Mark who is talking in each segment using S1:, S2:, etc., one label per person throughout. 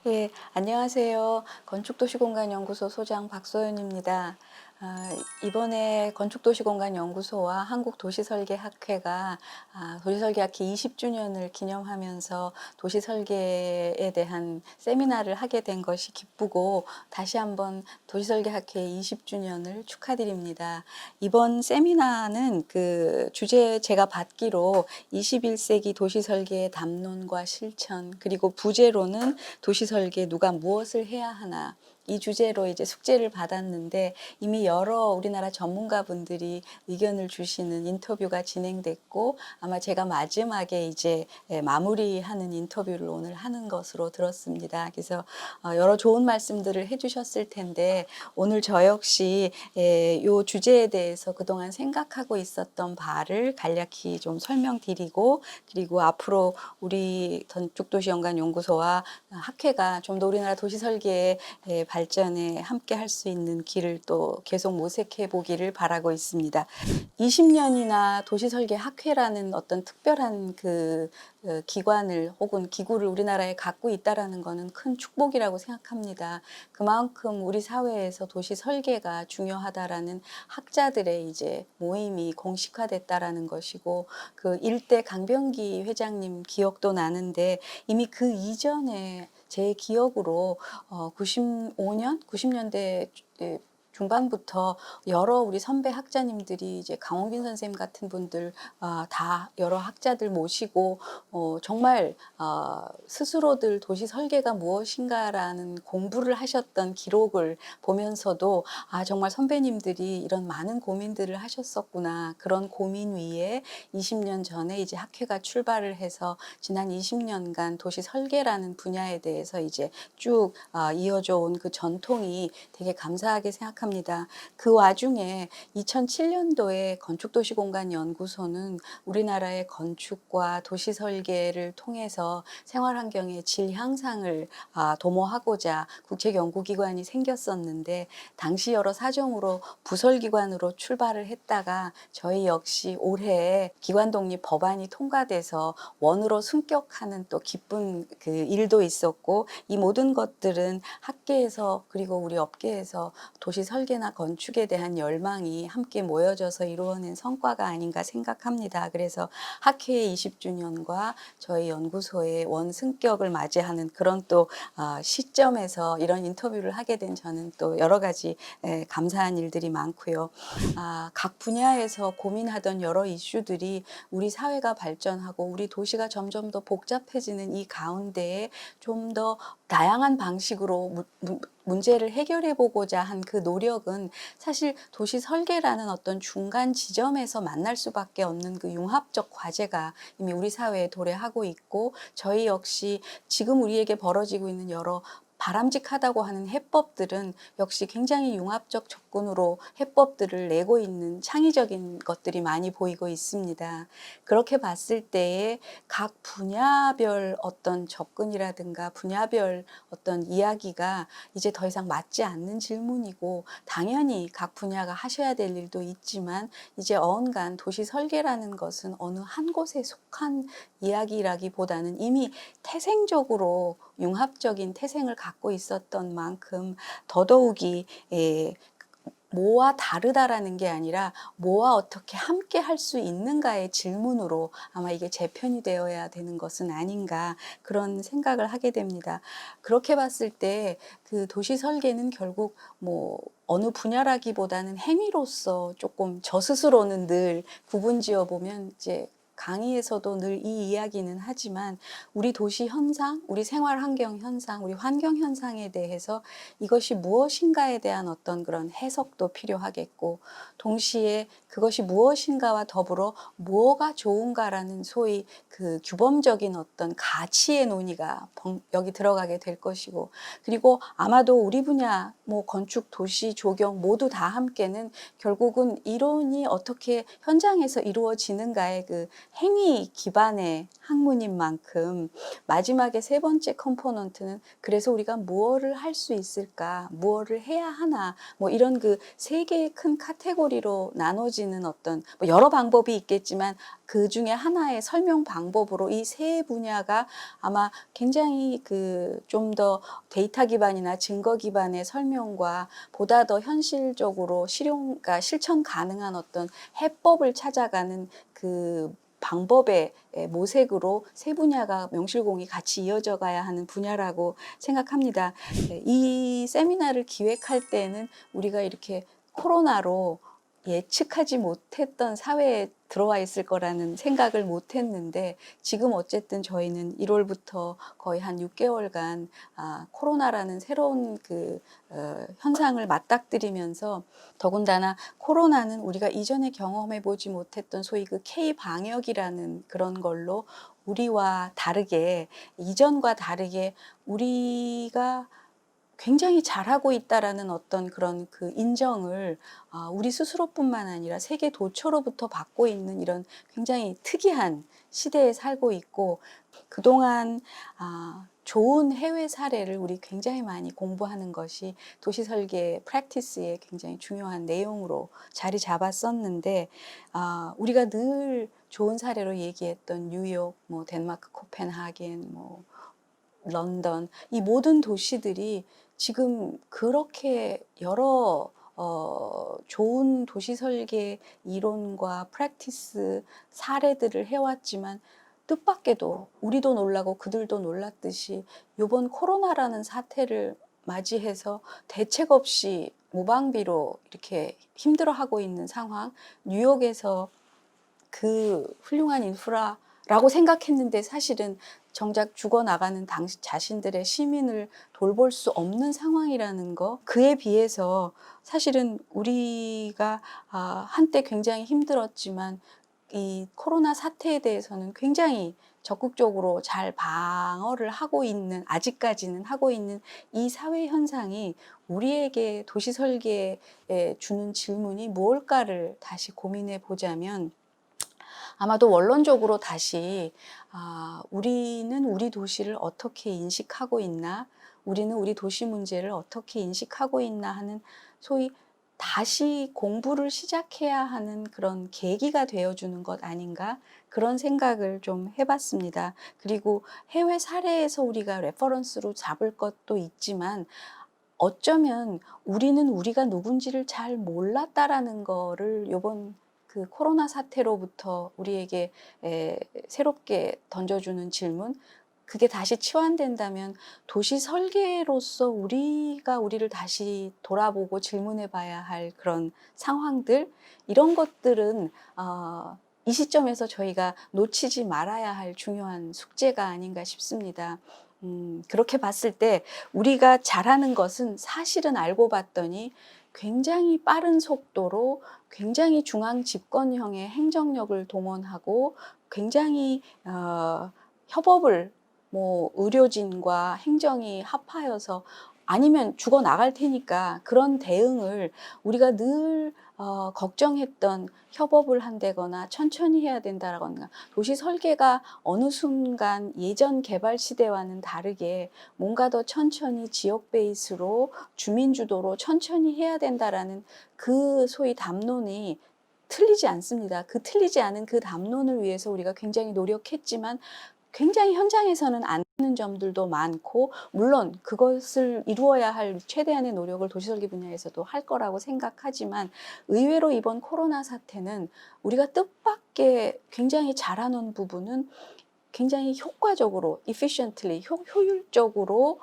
S1: 예, 안녕하세요. 건축도시공간연구소 소장 박소연입니다. 이번에 건축도시공간연구소와 한국도시설계학회가 도시설계학회 20주년을 기념하면서 도시설계에 대한 세미나를 하게 된 것이 기쁘고 다시 한번 도시설계학회 20주년을 축하드립니다. 이번 세미나는 그 주제 제가 받기로 21세기 도시설계의 담론과 실천, 그리고 부제로는 도시설계 누가 무엇을 해야 하나, 이 주제로 이제 숙제를 받았는데 이미 여러 우리나라 전문가분들이 의견을 주시는 인터뷰가 진행됐고, 아마 제가 마지막에 이제 마무리하는 인터뷰를 오늘 하는 것으로 들었습니다. 그래서 여러 좋은 말씀들을 해주셨을 텐데 오늘 저 역시 이 주제에 대해서 그동안 생각하고 있었던 바를 간략히 좀 설명드리고, 그리고 앞으로 우리 건축도시연구소와 학회가 좀 더 우리나라 도시설계의 발전에 함께 할 수 있는 길을 또 계속 모색해 보기를 바라고 있습니다. 20년이나 도시설계 학회라는 어떤 특별한 기관을 혹은 기구를 우리나라에 갖고 있다라는 것은 큰 축복이라고 생각합니다. 그만큼 우리 사회에서 도시 설계가 중요하다라는 학자들의 이제 모임이 공식화됐다라는 것이고, 그 일대 강병기 회장님 기억도 나는데 이미 그 이전에 제 기억으로 95년, 90년대 중반부터 여러 우리 선배 학자님들이 이제 강홍균 선생님 같은 분들 다 여러 학자들 모시고 정말 스스로들 도시 설계가 무엇인가라는 공부를 하셨던 기록을 보면서도 정말 선배님들이 이런 많은 고민들을 하셨었구나. 그런 고민 위에 20년 전에 이제 학회가 출발을 해서 지난 20년간 도시 설계라는 분야에 대해서 이제 쭉 이어져 온 그 전통이 되게 감사하게 생각합니다. 그 와중에 2007년도에 건축도시공간연구소는 우리나라의 건축과 도시 설계를 통해서 생활환경의 질 향상을 도모하고자 국책연구기관이 생겼었는데, 당시 여러 사정으로 부설기관으로 출발을 했다가 저희 역시 올해 기관 독립 법안이 통과돼서 원으로 승격하는 또 기쁜 그 일도 있었고, 이 모든 것들은 학계에서 그리고 우리 업계에서 도시 설계나 건축에 대한 열망이 함께 모여져서 이루어낸 성과가 아닌가 생각합니다. 그래서 학회의 20주년과 저희 연구소의 원 승격을 맞이하는 그런 또 시점에서 이런 인터뷰를 하게 된 저는 또 여러 가지 감사한 일들이 많고요. 각 분야에서 고민하던 여러 이슈들이 우리 사회가 발전하고 우리 도시가 점점 더 복잡해지는 이 가운데에 좀 더 다양한 방식으로 문제를 해결해 보고자 한 그 노력은 사실 도시 설계라는 어떤 중간 지점에서 만날 수밖에 없는 그 융합적 과제가 이미 우리 사회에 도래하고 있고, 저희 역시 지금 우리에게 벌어지고 있는 여러 바람직하다고 하는 해법들은 역시 굉장히 융합적 접근으로 해법들을 내고 있는 창의적인 것들이 많이 보이고 있습니다. 그렇게 봤을 때에 각 분야별 어떤 접근이라든가 분야별 어떤 이야기가 이제 더 이상 맞지 않는 질문이고, 당연히 각 분야가 하셔야 될 일도 있지만 이제 어언간 도시 설계라는 것은 어느 한 곳에 속한 이야기라기보다는 이미 태생적으로 융합적인 태생을 갖고 있었던 만큼 더더욱이 뭐와 다르다라는 게 아니라 뭐와 어떻게 함께 할 수 있는가의 질문으로 아마 이게 재편이 되어야 되는 것은 아닌가, 그런 생각을 하게 됩니다. 그렇게 봤을 때 그 도시 설계는 결국 뭐 어느 분야라기보다는 행위로서 조금 저 스스로는 늘 구분 지어 보면, 이제 강의에서도 늘 이 이야기는 하지만 우리 도시 현상, 우리 생활 환경 현상, 우리 환경 현상에 대해서 이것이 무엇인가에 대한 어떤 그런 해석도 필요하겠고, 동시에 그것이 무엇인가와 더불어 뭐가 좋은가라는 소위 그 규범적인 어떤 가치의 논의가 여기 들어가게 될 것이고, 그리고 아마도 우리 분야 뭐 건축, 도시, 조경 모두 다 함께는 결국은 이론이 어떻게 현장에서 이루어지는가의 그 행위 기반의 학문인 만큼 마지막에 세 번째 컴포넌트는 그래서 우리가 무엇을 할 수 있을까, 무엇을 해야 하나, 뭐 이런 그 세 개의 큰 카테고리로 나눠지는 어떤 뭐 여러 방법이 있겠지만 그 중에 하나의 설명 방법으로 이 세 분야가 아마 굉장히 그 좀 더 데이터 기반이나 증거 기반의 설명과 보다 더 현실적으로 그러니까 실천 가능한 어떤 해법을 찾아가는 그 방법의 모색으로 세 분야가 명실공히 같이 이어져 가야 하는 분야라고 생각합니다. 이 세미나를 기획할 때는 우리가 이렇게 코로나로 예측하지 못했던 사회에 들어와 있을 거라는 생각을 못 했는데 지금 어쨌든 저희는 1월부터 거의 한 6개월간 코로나라는 새로운 그 현상을 맞닥뜨리면서 더군다나 코로나는 우리가 이전에 경험해 보지 못했던 소위 그 K 방역이라는 그런 걸로 우리와 다르게 이전과 다르게 우리가 굉장히 잘하고 있다라는 어떤 그런 그 인정을 우리 스스로뿐만 아니라 세계 도처로부터 받고 있는 이런 굉장히 특이한 시대에 살고 있고 그동안 좋은 해외 사례를 우리 굉장히 많이 공부하는 것이 도시 설계 프랙티스의 굉장히 중요한 내용으로 자리 잡았었는데 우리가 늘 좋은 사례로 얘기했던 뉴욕, 뭐 덴마크 코펜하겐, 뭐 런던 이 모든 도시들이 지금 그렇게 여러 좋은 도시 설계 이론과 프랙티스 사례들을 해왔지만 뜻밖에도 우리도 놀라고 그들도 놀랐듯이 이번 코로나라는 사태를 맞이해서 대책 없이 무방비로 이렇게 힘들어하고 있는 상황, 뉴욕에서 그 훌륭한 인프라라고 생각했는데 사실은 정작 죽어나가는 당시 자신들의 시민을 돌볼 수 없는 상황이라는 거, 그에 비해서 사실은 우리가 한때 굉장히 힘들었지만 이 코로나 사태에 대해서는 굉장히 적극적으로 잘 방어를 하고 있는, 아직까지는 하고 있는 이 사회 현상이 우리에게 도시 설계에 주는 질문이 무엇일까를 다시 고민해 보자면 아마도 원론적으로 다시 우리는 우리 도시를 어떻게 인식하고 있나, 우리는 우리 도시 문제를 어떻게 인식하고 있나 하는 소위 다시 공부를 시작해야 하는 그런 계기가 되어주는 것 아닌가, 그런 생각을 좀 해봤습니다. 그리고 해외 사례에서 우리가 레퍼런스로 잡을 것도 있지만 어쩌면 우리는 우리가 누군지를 잘 몰랐다라는 거를 요번 그 코로나 사태로부터 우리에게 새롭게 던져주는 질문, 그게 다시 치환된다면 도시 설계로서 우리가 우리를 다시 돌아보고 질문해 봐야 할 그런 상황들, 이런 것들은 이 시점에서 저희가 놓치지 말아야 할 중요한 숙제가 아닌가 싶습니다. 그렇게 봤을 때 우리가 잘하는 것은 사실은 알고 봤더니 굉장히 빠른 속도로 굉장히 중앙 집권형의 행정력을 동원하고 굉장히 협업을 뭐 의료진과 행정이 합하여서 아니면 죽어 나갈 테니까 그런 대응을 우리가 늘 걱정했던 협업을 한다거나 천천히 해야 된다거나 도시 설계가 어느 순간 예전 개발 시대와는 다르게 뭔가 더 천천히 지역 베이스로 주민 주도로 천천히 해야 된다라는 그 소위 담론이 틀리지 않습니다. 그 틀리지 않은 그 담론을 위해서 우리가 굉장히 노력했지만 굉장히 현장에서는 안 되는 점들도 많고 물론 그것을 이루어야 할 최대한의 노력을 도시설계 분야에서도 할 거라고 생각하지만 의외로 이번 코로나 사태는 우리가 뜻밖의 굉장히 잘하는 부분은 굉장히 효과적으로, efficiently, 효율적으로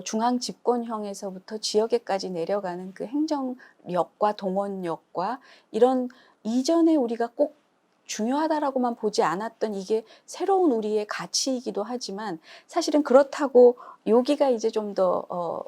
S1: 중앙 집권형에서부터 지역에까지 내려가는 그 행정력과 동원력과 이런 이전에 우리가 꼭 중요하다라고만 보지 않았던 이게 새로운 우리의 가치이기도 하지만 사실은 그렇다고 여기가 이제 좀 더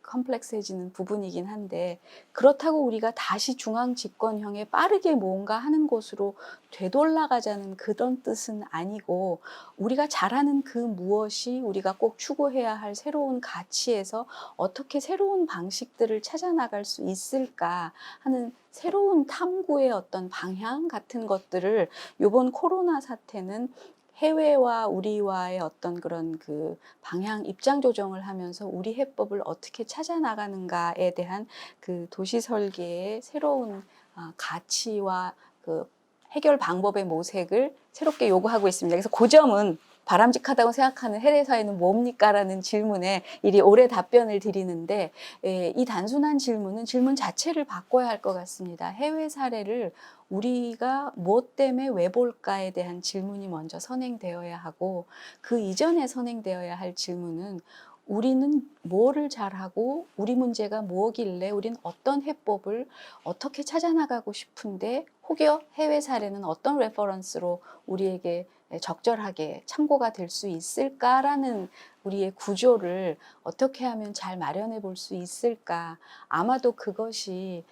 S1: 컴플렉스해지는 부분이긴 한데 그렇다고 우리가 다시 중앙 집권형에 빠르게 뭔가 하는 곳으로 되돌아가자는 그런 뜻은 아니고 우리가 잘하는 그 무엇이 우리가 꼭 추구해야 할 새로운 가치에서 어떻게 새로운 방식들을 찾아 나갈 수 있을까 하는 새로운 탐구의 어떤 방향 같은 것들을 이번 코로나 사태는 해외와 우리와의 어떤 그런 그 방향 입장 조정을 하면서 우리 해법을 어떻게 찾아 나가는가에 대한 그 도시 설계의 새로운 가치와 그 해결 방법의 모색을 새롭게 요구하고 있습니다. 그래서 그 점은 바람직하다고 생각하는 해외 사회는 뭡니까라는 질문에 이리 오래 답변을 드리는데 이 단순한 질문 자체를 바꿔야 할 것 같습니다. 해외 사례를 우리가 무엇 때문에 왜 볼까에 대한 질문이 먼저 선행되어야 하고 그 이전에 선행되어야 할 질문은 우리는 뭐를 잘하고 우리 문제가 뭐길래 우린 어떤 해법을 어떻게 찾아나가고 싶은데 혹여 해외 사례는 어떤 레퍼런스로 우리에게 적절하게 참고가 될 수 있을까라는 우리의 구조를 어떻게 하면 잘 마련해 볼 수 있을까. 아마도 그것이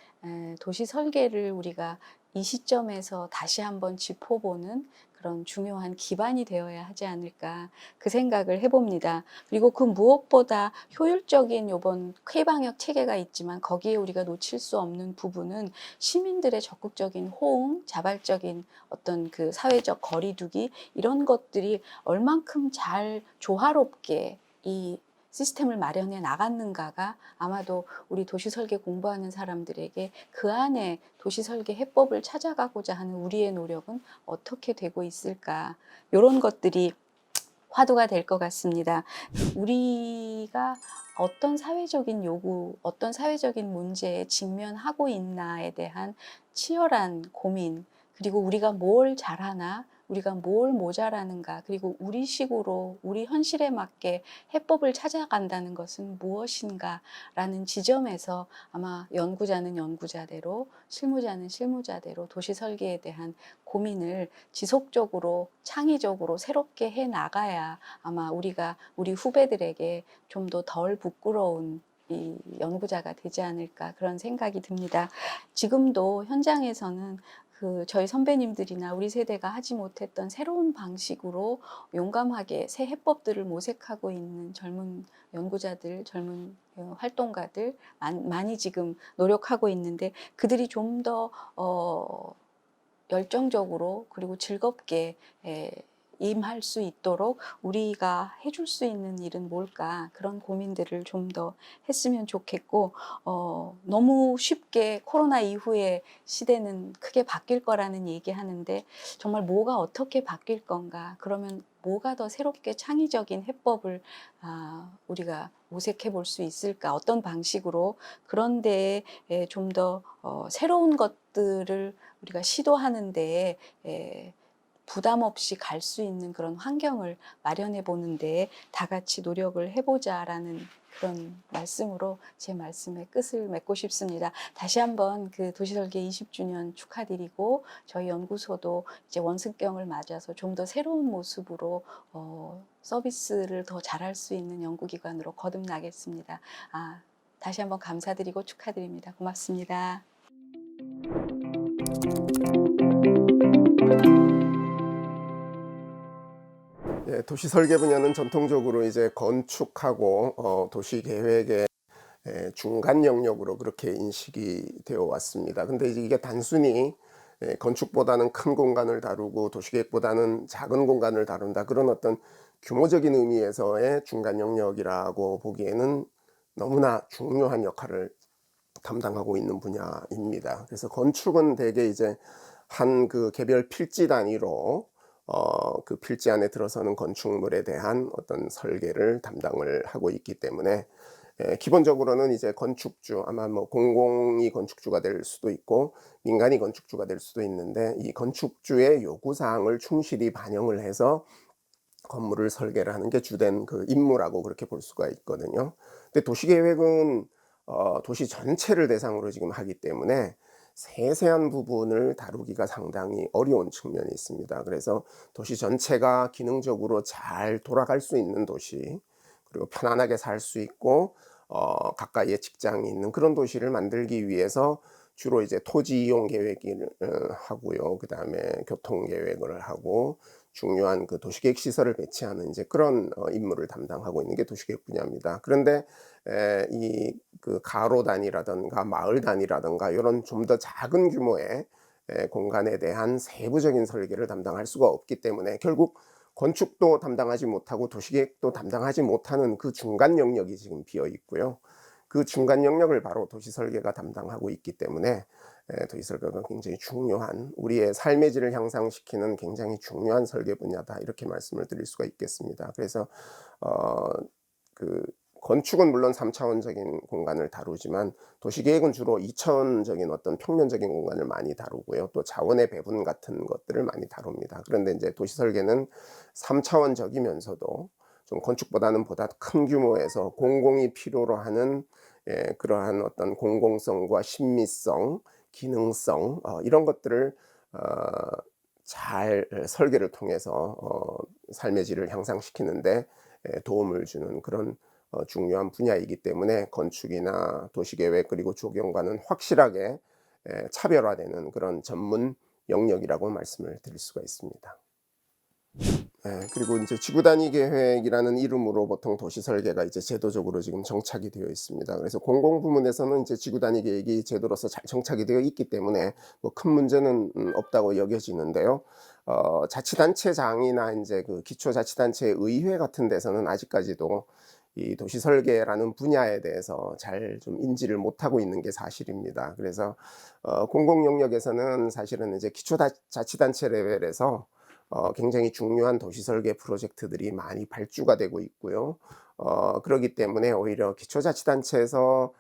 S1: 도시 설계를 우리가 이 시점에서 다시 한번 짚어보는 그런 중요한 기반이 되어야 하지 않을까 그 생각을 해봅니다. 그리고 그 무엇보다 효율적인 요번 쾌방역 체계가 있지만 거기에 우리가 놓칠 수 없는 부분은 시민들의 적극적인 호응, 자발적인 어떤 그 사회적 거리두기 이런 것들이 얼만큼 잘 조화롭게 이 시스템을 마련해 나갔는가가 아마도 우리 도시 설계 공부하는 사람들에게 그 안에 도시 설계 해법을 찾아가고자 하는 우리의 노력은 어떻게 되고 있을까 이런 것들이 화두가 될 것 같습니다. 우리가 어떤 사회적인 요구, 어떤 사회적인 문제에 직면하고 있나에 대한 치열한 고민, 그리고 우리가 뭘 잘하나, 우리가 뭘 모자라는가, 그리고 우리식으로 우리 현실에 맞게 해법을 찾아간다는 것은 무엇인가라는 지점에서 아마 연구자는 연구자대로, 실무자는 실무자대로 도시 설계에 대한 고민을 지속적으로 창의적으로 새롭게 해 나가야 아마 우리가 우리 후배들에게 좀 더 덜 부끄러운 이 연구자가 되지 않을까 그런 생각이 듭니다. 지금도 현장에서는 그 저희 선배님들이나 우리 세대가 하지 못했던 새로운 방식으로 용감하게 새 해법들을 모색하고 있는 젊은 연구자들, 젊은 활동가들 많이 지금 노력하고 있는데 그들이 좀 더 열정적으로 그리고 즐겁게 임할 수 있도록 우리가 해줄 수 있는 일은 뭘까 그런 고민들을 좀 더 했으면 좋겠고 너무 쉽게 코로나 이후에 시대는 크게 바뀔 거라는 얘기하는데 정말 뭐가 어떻게 바뀔 건가 그러면 뭐가 더 새롭게 창의적인 해법을 우리가 모색해 볼 수 있을까 어떤 방식으로 그런 데에 좀 더 새로운 것들을 우리가 시도하는 데에 부담 없이 갈 수 있는 그런 환경을 마련해 보는 데에 다 같이 노력을 해보자라는 그런 말씀으로 제 말씀의 끝을 맺고 싶습니다. 다시 한번 그 도시설계 20주년 축하드리고 저희 연구소도 이제 원습경을 맞아서 좀 더 새로운 모습으로 서비스를 더 잘할 수 있는 연구기관으로 거듭나겠습니다. 다시 한번 감사드리고 축하드립니다. 고맙습니다.
S2: 예, 도시 설계 분야는 전통적으로 이제 건축하고 도시 계획의 중간 영역으로 그렇게 인식이 되어 왔습니다. 근데 이게 단순히 건축보다는 큰 공간을 다루고 도시계획보다는 작은 공간을 다룬다 그런 어떤 규모적인 의미에서의 중간 영역이라고 보기에는 너무나 중요한 역할을 담당하고 있는 분야입니다. 그래서 건축은 대개 이제 한 그 개별 필지 단위로 그 필지 안에 들어서는 건축물에 대한 어떤 설계를 담당을 하고 있기 때문에 기본적으로는 이제 건축주 아마 뭐 공공이 건축주가 될 수도 있고 민간이 건축주가 될 수도 있는데 이 건축주의 요구 사항을 충실히 반영을 해서 건물을 설계를 하는 게 주된 그 임무라고 그렇게 볼 수가 있거든요. 근데 도시계획은 도시 전체를 대상으로 지금 하기 때문에 세세한 부분을 다루기가 상당히 어려운 측면이 있습니다. 그래서 도시 전체가 기능적으로 잘 돌아갈 수 있는 도시, 그리고 편안하게 살 수 있고 가까이에 직장이 있는 그런 도시를 만들기 위해서 주로 이제 토지 이용 계획을 하고요. 그다음에 교통 계획을 하고 중요한 그 도시계획 시설을 배치하는 이제 그런 임무를 담당하고 있는 게 도시계획 분야입니다. 그런데 이 그 가로 단위라든가 마을 단위라든가 요런 좀 더 작은 규모의 공간에 대한 세부적인 설계를 담당할 수가 없기 때문에 결국 건축도 담당하지 못하고 도시계획도 담당하지 못하는 그 중간 영역이 지금 비어 있고요. 그 중간 영역을 바로 도시설계가 담당하고 있기 때문에 도시설계가 굉장히 중요한 우리의 삶의 질을 향상시키는 굉장히 중요한 설계 분야다 이렇게 말씀을 드릴 수가 있겠습니다. 그래서 어 그 건축은 물론 3차원적인 공간을 다루지만 도시계획은 주로 2차원적인 어떤 평면적인 공간을 많이 다루고요. 또 자원의 배분 같은 것들을 많이 다룹니다. 그런데 이제 도시설계는 3차원적이면서도 좀 건축보다는 보다 큰 규모에서 공공이 필요로 하는 그러한 어떤 공공성과 신미성, 기능성 이런 것들을 어 잘 설계를 통해서 삶의 질을 향상시키는 데 도움을 주는 그런 중요한 분야이기 때문에 건축이나 도시계획 그리고 조경과는 확실하게 차별화되는 그런 전문 영역이라고 말씀을 드릴 수가 있습니다. 그리고 인제 지구 단위 계획이라는 이름으로 보통 도시 설계가 이제 제도적으로 지금 정착이 되어 있습니다. 그래서 공공 부문에서는 이제 지구 단위 계획이 제도로서 잘 정착이 되어 있기 때문에 뭐 큰 문제는 없다고 여겨지는데요. 자치단체장이나 인제 그 기초자치단체 의회 같은 데서는 아직까지도 이 도시 설계라는 분야에 대해서 잘 좀 인지를 못하고 있는 게 사실입니다. 그래서 공공 영역에서는 사실은 이제 자치단체 레벨에서 굉장히 중요한 도시 설계 프로젝트들이 많이 발주가 되고 있고요. 그러기 때문에 오히려 기초자치단체에서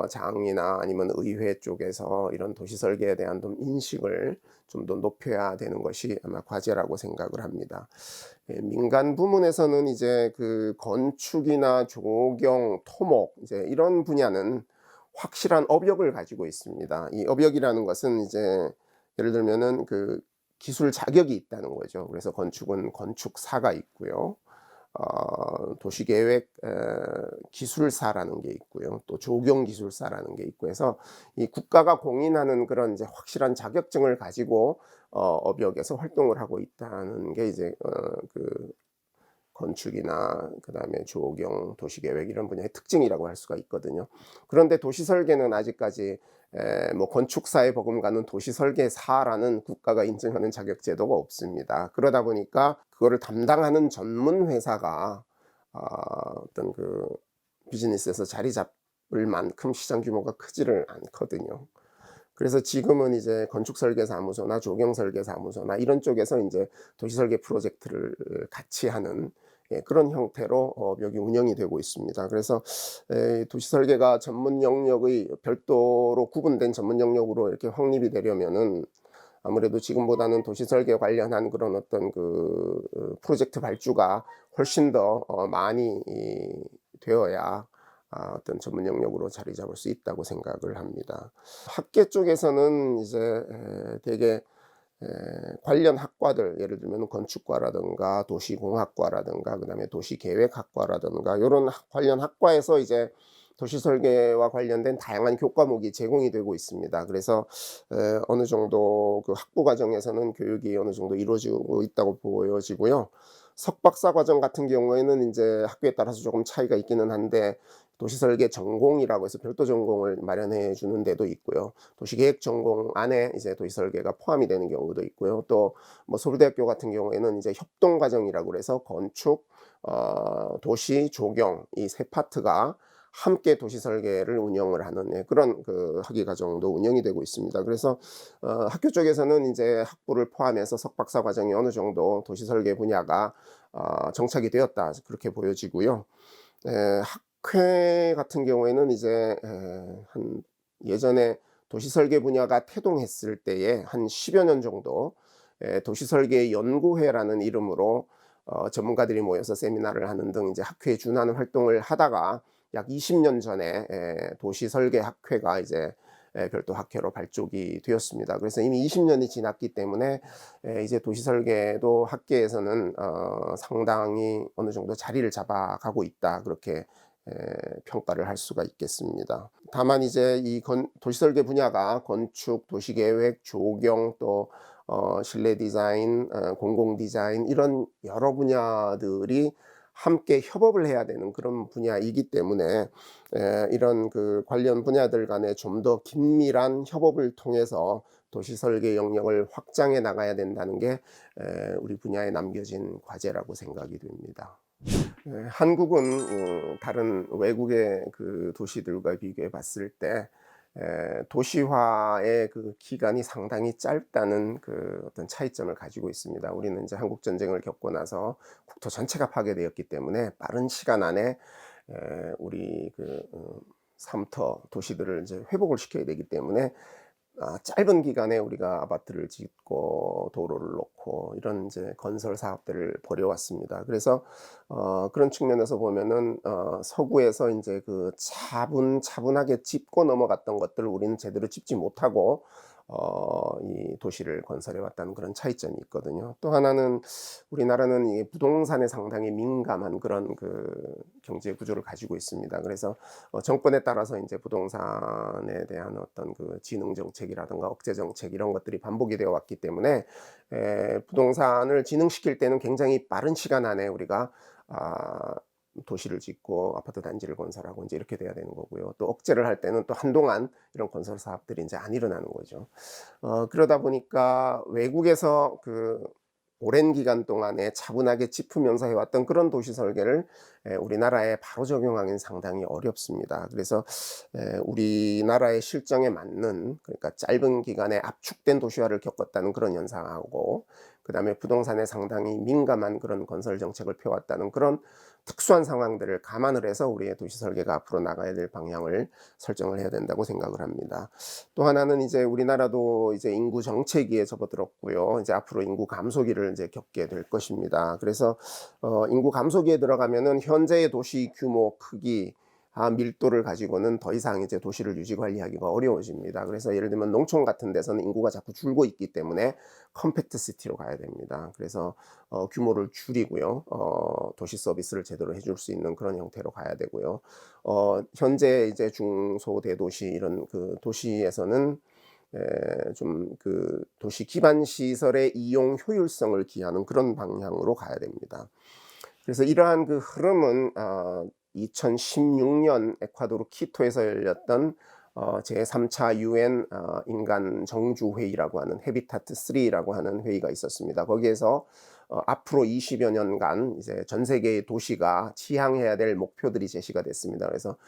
S2: 장이나 아니면 의회 쪽에서 이런 도시 설계에 대한 좀 인식을 좀 더 높여야 되는 것이 아마 과제라고 생각을 합니다. 민간 부문에서는 이제 그 건축이나 조경, 토목 이제 이런 분야는 확실한 업역을 가지고 있습니다. 이 업역이라는 것은 이제 예를 들면은 그 기술 자격이 있다는 거죠. 그래서 건축은 건축사가 있고요. 도시계획 기술사라는 게 있고요. 또 조경기술사라는 게 있고 해서 이 국가가 공인하는 그런 이제 확실한 자격증을 가지고 업역에서 활동을 하고 있다는 게 이제 그 건축이나 그다음에 조경, 도시계획 이런 분야의 특징이라고 할 수가 있거든요. 그런데 도시설계는 아직까지 뭐 건축사에 버금가는 도시설계사라는 국가가 인증하는 자격 제도가 없습니다. 그러다 보니까 그거를 담당하는 전문 회사가 어떤 그 비즈니스에서 자리 잡을 만큼 시장 규모가 크지를 않거든요. 그래서 지금은 이제 건축설계사무소나 조경설계사무소나 이런 쪽에서 인제 도시설계 프로젝트를 같이 하는 그런 형태로 업역이 운영이 되고 있습니다. 그래서 도시설계가 전문 영역의 별도로 구분된 전문 영역으로 이렇게 확립이 되려면은 아무래도 지금보다는 도시설계 관련한 그런 어떤 그 프로젝트 발주가 훨씬 더 많이 되어야 어떤 전문 영역으로 자리 잡을 수 있다고 생각을 합니다. 학계 쪽에서는 이제 대개 관련 학과들 예를 들면 건축과라든가 도시공학과라든가 그다음에 도시계획학과라든가 요런 관련 학과에서 이제 도시 설계와 관련된 다양한 교과목이 제공이 되고 있습니다. 그래서 어느 정도 그 학부 과정에서는 교육이 어느 정도 이루어지고 있다고 보여지고요. 석박사 과정 같은 경우에는 인제 학교에 따라서 조금 차이가 있기는 한데 도시설계 전공이라고 해서 별도 전공을 마련해 주는 데도 있고요. 도시계획 전공 안에 이제 도시설계가 포함이 되는 경우도 있고요. 또 뭐 서울대학교 같은 경우에는 이제 협동 과정이라고 그래서 건축, 도시, 조경 이 세 파트가 함께 도시 설계를 운영을 하는 그런 그 학위 과정도 운영이 되고 있습니다. 그래서 학교 쪽에서는 인제 학부를 포함해서 석박사 과정이 어느 정도 도시 설계 분야가 정착이 되었다 그렇게 보여지고요. 학회 같은 경우에는 이제 한 예전에 도시 설계 분야가 태동했을 때에 한 10여 년 정도 도시 설계 연구회라는 이름으로 전문가들이 모여서 세미나를 하는 등 이제 학회에 준하는 활동을 하다가 약 20년 전에 도시 설계 학회가 이제 별도 학회로 발족이 되었습니다. 그래서 이미 20 년이 지났기 때문에 이제 도시 설계도 학계에서는 상당히 어느 정도 자리를 잡아가고 있다 그렇게 평가를 할 수가 있겠습니다. 다만 이제 이 도시설계 분야가 건축, 도시계획, 조경, 또 실내 디자인, 공공 디자인 이런 여러 분야들이 함께 협업을 해야 되는 그런 분야이기 때문에 이런 그 관련 분야들 간에 좀 더 긴밀한 협업을 통해서 도시 설계 영역을 확장해 나가야 된다는 게 우리 분야에 남겨진 과제라고 생각이 됩니다. 한국은 다른 외국의 그 도시들과 비교해 봤을 때 도시화의 그 기간이 상당히 짧다는 그 어떤 차이점을 가지고 있습니다. 우리는 이제 한국 전쟁을 겪고 나서 국토 전체가 파괴되었기 때문에 빠른 시간 안에 우리 그 삼터 도시들을 이제 회복을 시켜야 되기 때문에 짧은 기간에 우리가 아파트를 짓고 도로를 놓고 이런 이제 건설 사업들을 벌여왔습니다. 그래서 그런 측면에서 보면은 서구에서 이제 그 차분하게 짚고 넘어갔던 것들을 우리는 제대로 짚지 못하고 이 도시를 건설해 왔다는 그런 차이점이 있거든요. 또 하나는 우리나라는 이 부동산에 상당히 민감한 그런 그 경제 구조를 가지고 있습니다. 그래서 정권에 따라서 이제 부동산에 대한 어떤 그 진흥 정책이라든가 억제 정책 이런 것들이 반복이 되어 왔기 때문에 부동산을 진흥시킬 때는 굉장히 빠른 시간 안에 우리가 도시를 짓고 아파트 단지를 건설하고 이제 이렇게 돼야 되는 거고요. 또 억제를 할 때는 또 한동안 이런 건설 사업들이 이제 안 일어나는 거죠. 그러다 보니까 외국에서 그 오랜 기간 동안에 차분하게 짚으면서 해왔던 그런 도시 설계를 우리나라에 바로 적용하기는 상당히 어렵습니다. 그래서 우리나라의 실정에 맞는, 그러니까 짧은 기간에 압축된 도시화를 겪었다는 그런 현상하고, 그다음에 부동산에 상당히 민감한 그런 건설 정책을 펴왔다는 그런 특수한 상황들을 감안을 해서 우리의 도시 설계가 앞으로 나가야 될 방향을 설정을 해야 된다고 생각을 합니다. 또 하나는 이제 우리나라도 이제 인구 정체기에 접어들었고요. 이제 앞으로 인구 감소기를 이제 겪게 될 것입니다. 그래서 인구 감소기에 들어가면은 현재의 도시 규모, 크기, 밀도를 가지고는 더 이상 이제 도시를 유지 관리하기가 어려워집니다. 그래서 예를 들면 농촌 같은 데서는 인구가 자꾸 줄고 있기 때문에 컴팩트 시티로 가야 됩니다. 그래서 규모를 줄이고요. 도시 서비스를 제대로 해줄 수 있는 그런 형태로 가야 되고요. 현재 이제 중소대도시 이런 그 도시에서는 좀 그 도시 기반 시설의 이용 효율성을 기하는 그런 방향으로 가야 됩니다. 그래서 이러한 그 흐름은 2016년 에콰도르 키토에서 열렸던 제3차 UN 인간 정주 회의라고 하는 해비타트 3라고 하는 회의가 있었습니다. 거기에서 앞으로 20여 년간 이제 전 세계의 도시가 지향해야 될 목표들이 제시가 됐습니다. 그래서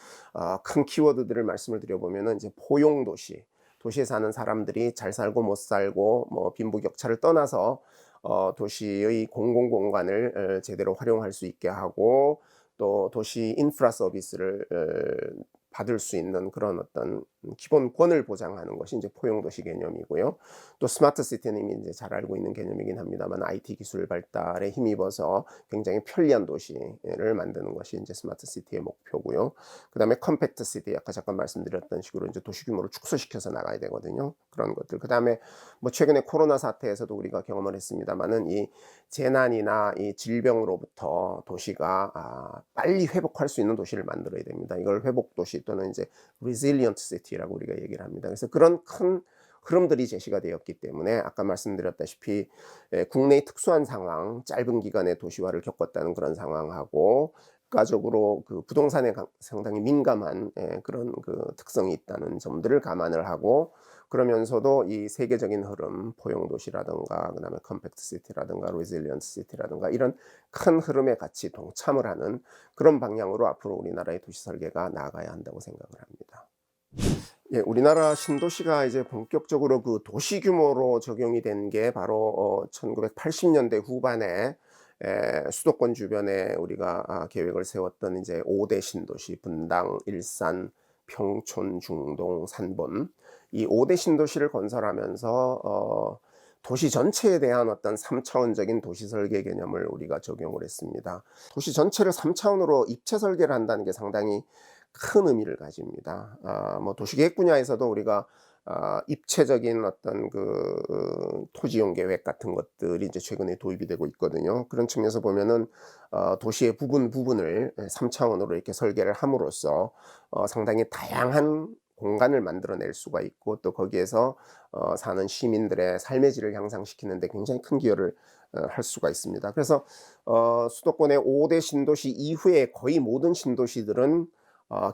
S2: 큰 키워드들을 말씀을 드려보면은 이제 포용 도시, 도시에 사는 사람들이 잘 살고 못 살고 뭐 빈부격차를 떠나서 도시의 공공공간을 제대로 활용할 수 있게 하고, 또 도시 인프라 서비스를 받을 수 있는 그런 어떤 기본권을 보장하는 것이 이제 포용도시 개념이고요. 또 스마트 시티는 이미 이제 잘 알고 있는 개념이긴 합니다만 IT 기술 발달에 힘입어서 굉장히 편리한 도시를 만드는 것이 이제 스마트 시티의 목표고요. 그다음에 컴팩트 시티, 아까 잠깐 말씀드렸던 식으로 이제 도시 규모를 축소시켜서 나가야 되거든요. 그런 것들. 그다음에 뭐 최근에 코로나 사태에서도 우리가 경험을 했습니다만은 이 재난이나 이 질병으로부터 도시가 빨리 회복할 수 있는 도시를 만들어야 됩니다. 이걸 회복 도시 또는 이제 resilient city라고 우리가 얘기를 합니다. 그래서 그런 큰 흐름들이 제시가 되었기 때문에 아까 말씀드렸다시피 국내의 특수한 상황, 짧은 기간에 도시화를 겪었다는 그런 상황하고, 국가적으로 그 부동산에 상당히 민감한 그런 그 특성이 있다는 점들을 감안을 하고, 그러면서도 이 세계적인 흐름, 포용도시라든가 그다음에 컴팩트 시티라든가 레질리언트 시티라든가 이런 큰 흐름에 같이 동참을 하는 그런 방향으로 앞으로 우리나라의 도시 설계가 나아가야 한다고 생각을 합니다. 예, 우리나라 신도시가 이제 본격적으로 그 도시 규모로 적용이 된 게 바로 1980년대 후반에 수도권 주변에 우리가 계획을 세웠던 이제 5대 신도시 분당, 일산, 평촌, 중동, 산본, 이 5대 신도시를 건설하면서 도시 전체에 대한 어떤 3차원적인 도시 설계 개념을 우리가 적용을 했습니다. 도시 전체를 3차원으로 입체 설계를 한다는 게 상당히 큰 의미를 가집니다. 뭐 도시계획 분야에서도 우리가 입체적인 어떤 토지용 계획 같은 것들이 이제 최근에 도입이 되고 있거든요. 그런 측면에서 보면은 도시의 부분을 3차원으로 이렇게 설계를 함으로써 상당히 다양한 공간을 만들어낼 수가 있고, 또 거기에서 사는 시민들의 삶의 질을 향상시키는 데 굉장히 큰 기여를 할 수가 있습니다. 그래서 수도권의 5대 신도시 이후에 거의 모든 신도시들은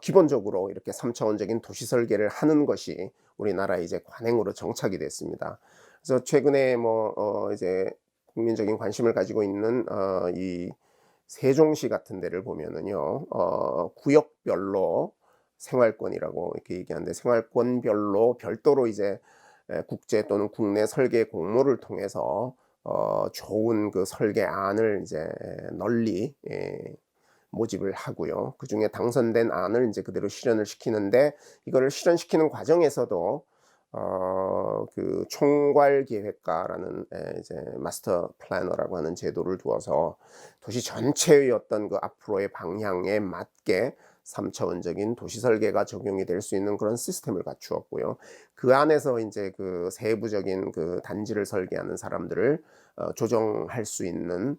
S2: 기본적으로 이렇게 3차원적인 도시 설계를 하는 것이 우리나라의 이제 관행으로 정착이 됐습니다. 그래서 최근에 이제 국민적인 관심을 가지고 있는 이 세종시 같은 데를 보면은요, 구역별로 생활권이라고 이렇게 얘기하는데, 생활권별로 별도로 이제 국제 또는 국내 설계 공모를 통해서 좋은 그 설계안을 이제 널리 모집을 하고요. 그중에 당선된 안을 이제 그대로 실현을 시키는데, 이거를 실현시키는 과정에서도 그 총괄 계획가라는 이제 마스터 플래너라고 하는 제도를 두어서 도시 전체의 어떤 그 앞으로의 방향에 맞게 3차원적인 도시 설계가 적용이 될 수 있는 그런 시스템을 갖추었고요. 그 안에서 이제 그 세부적인 그 단지를 설계하는 사람들을 조정할 수 있는,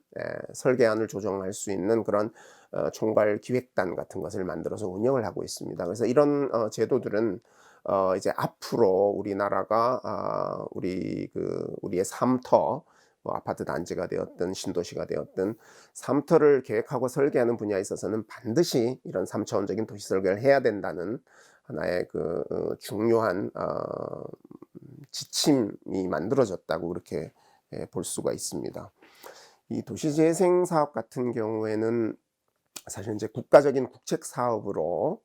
S2: 설계안을 조정할 수 있는 그런 총괄 기획단 같은 것을 만들어서 운영을 하고 있습니다. 그래서 이런 제도들은 이제 앞으로 우리나라가 우리의 삼터, 아파트 단지가 되었든 신도시가 되었든 삼터를 계획하고 설계하는 분야에 있어서는 반드시 이런 3차원적인 도시 설계를 해야 된다는 하나의 중요한 지침이 만들어졌다고 그렇게 볼 수가 있습니다. 이 도시재생 사업 같은 경우에는 사실 이제 국가적인 국책 사업으로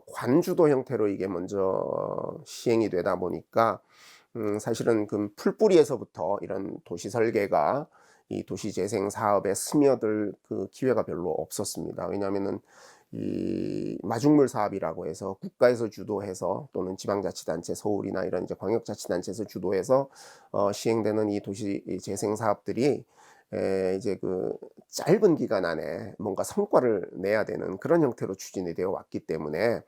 S2: 관주도 형태로 이게 먼저 시행이 되다 보니까 사실은 그 풀뿌리에서부터 이런 도시 설계가 이 도시재생 사업에 스며들 그 기회가 별로 없었습니다. 왜냐하면은 이 마중물 사업이라고 해서 국가에서 주도해서, 또는 지방자치단체, 서울이나 이런 이제 광역자치단체에서 주도해서 시행되는 이 도시 재생 사업들이 이제 그 짧은 기간 안에 뭔가 성과를 내야 되는 그런 형태로 추진이 되어 왔기 때문에,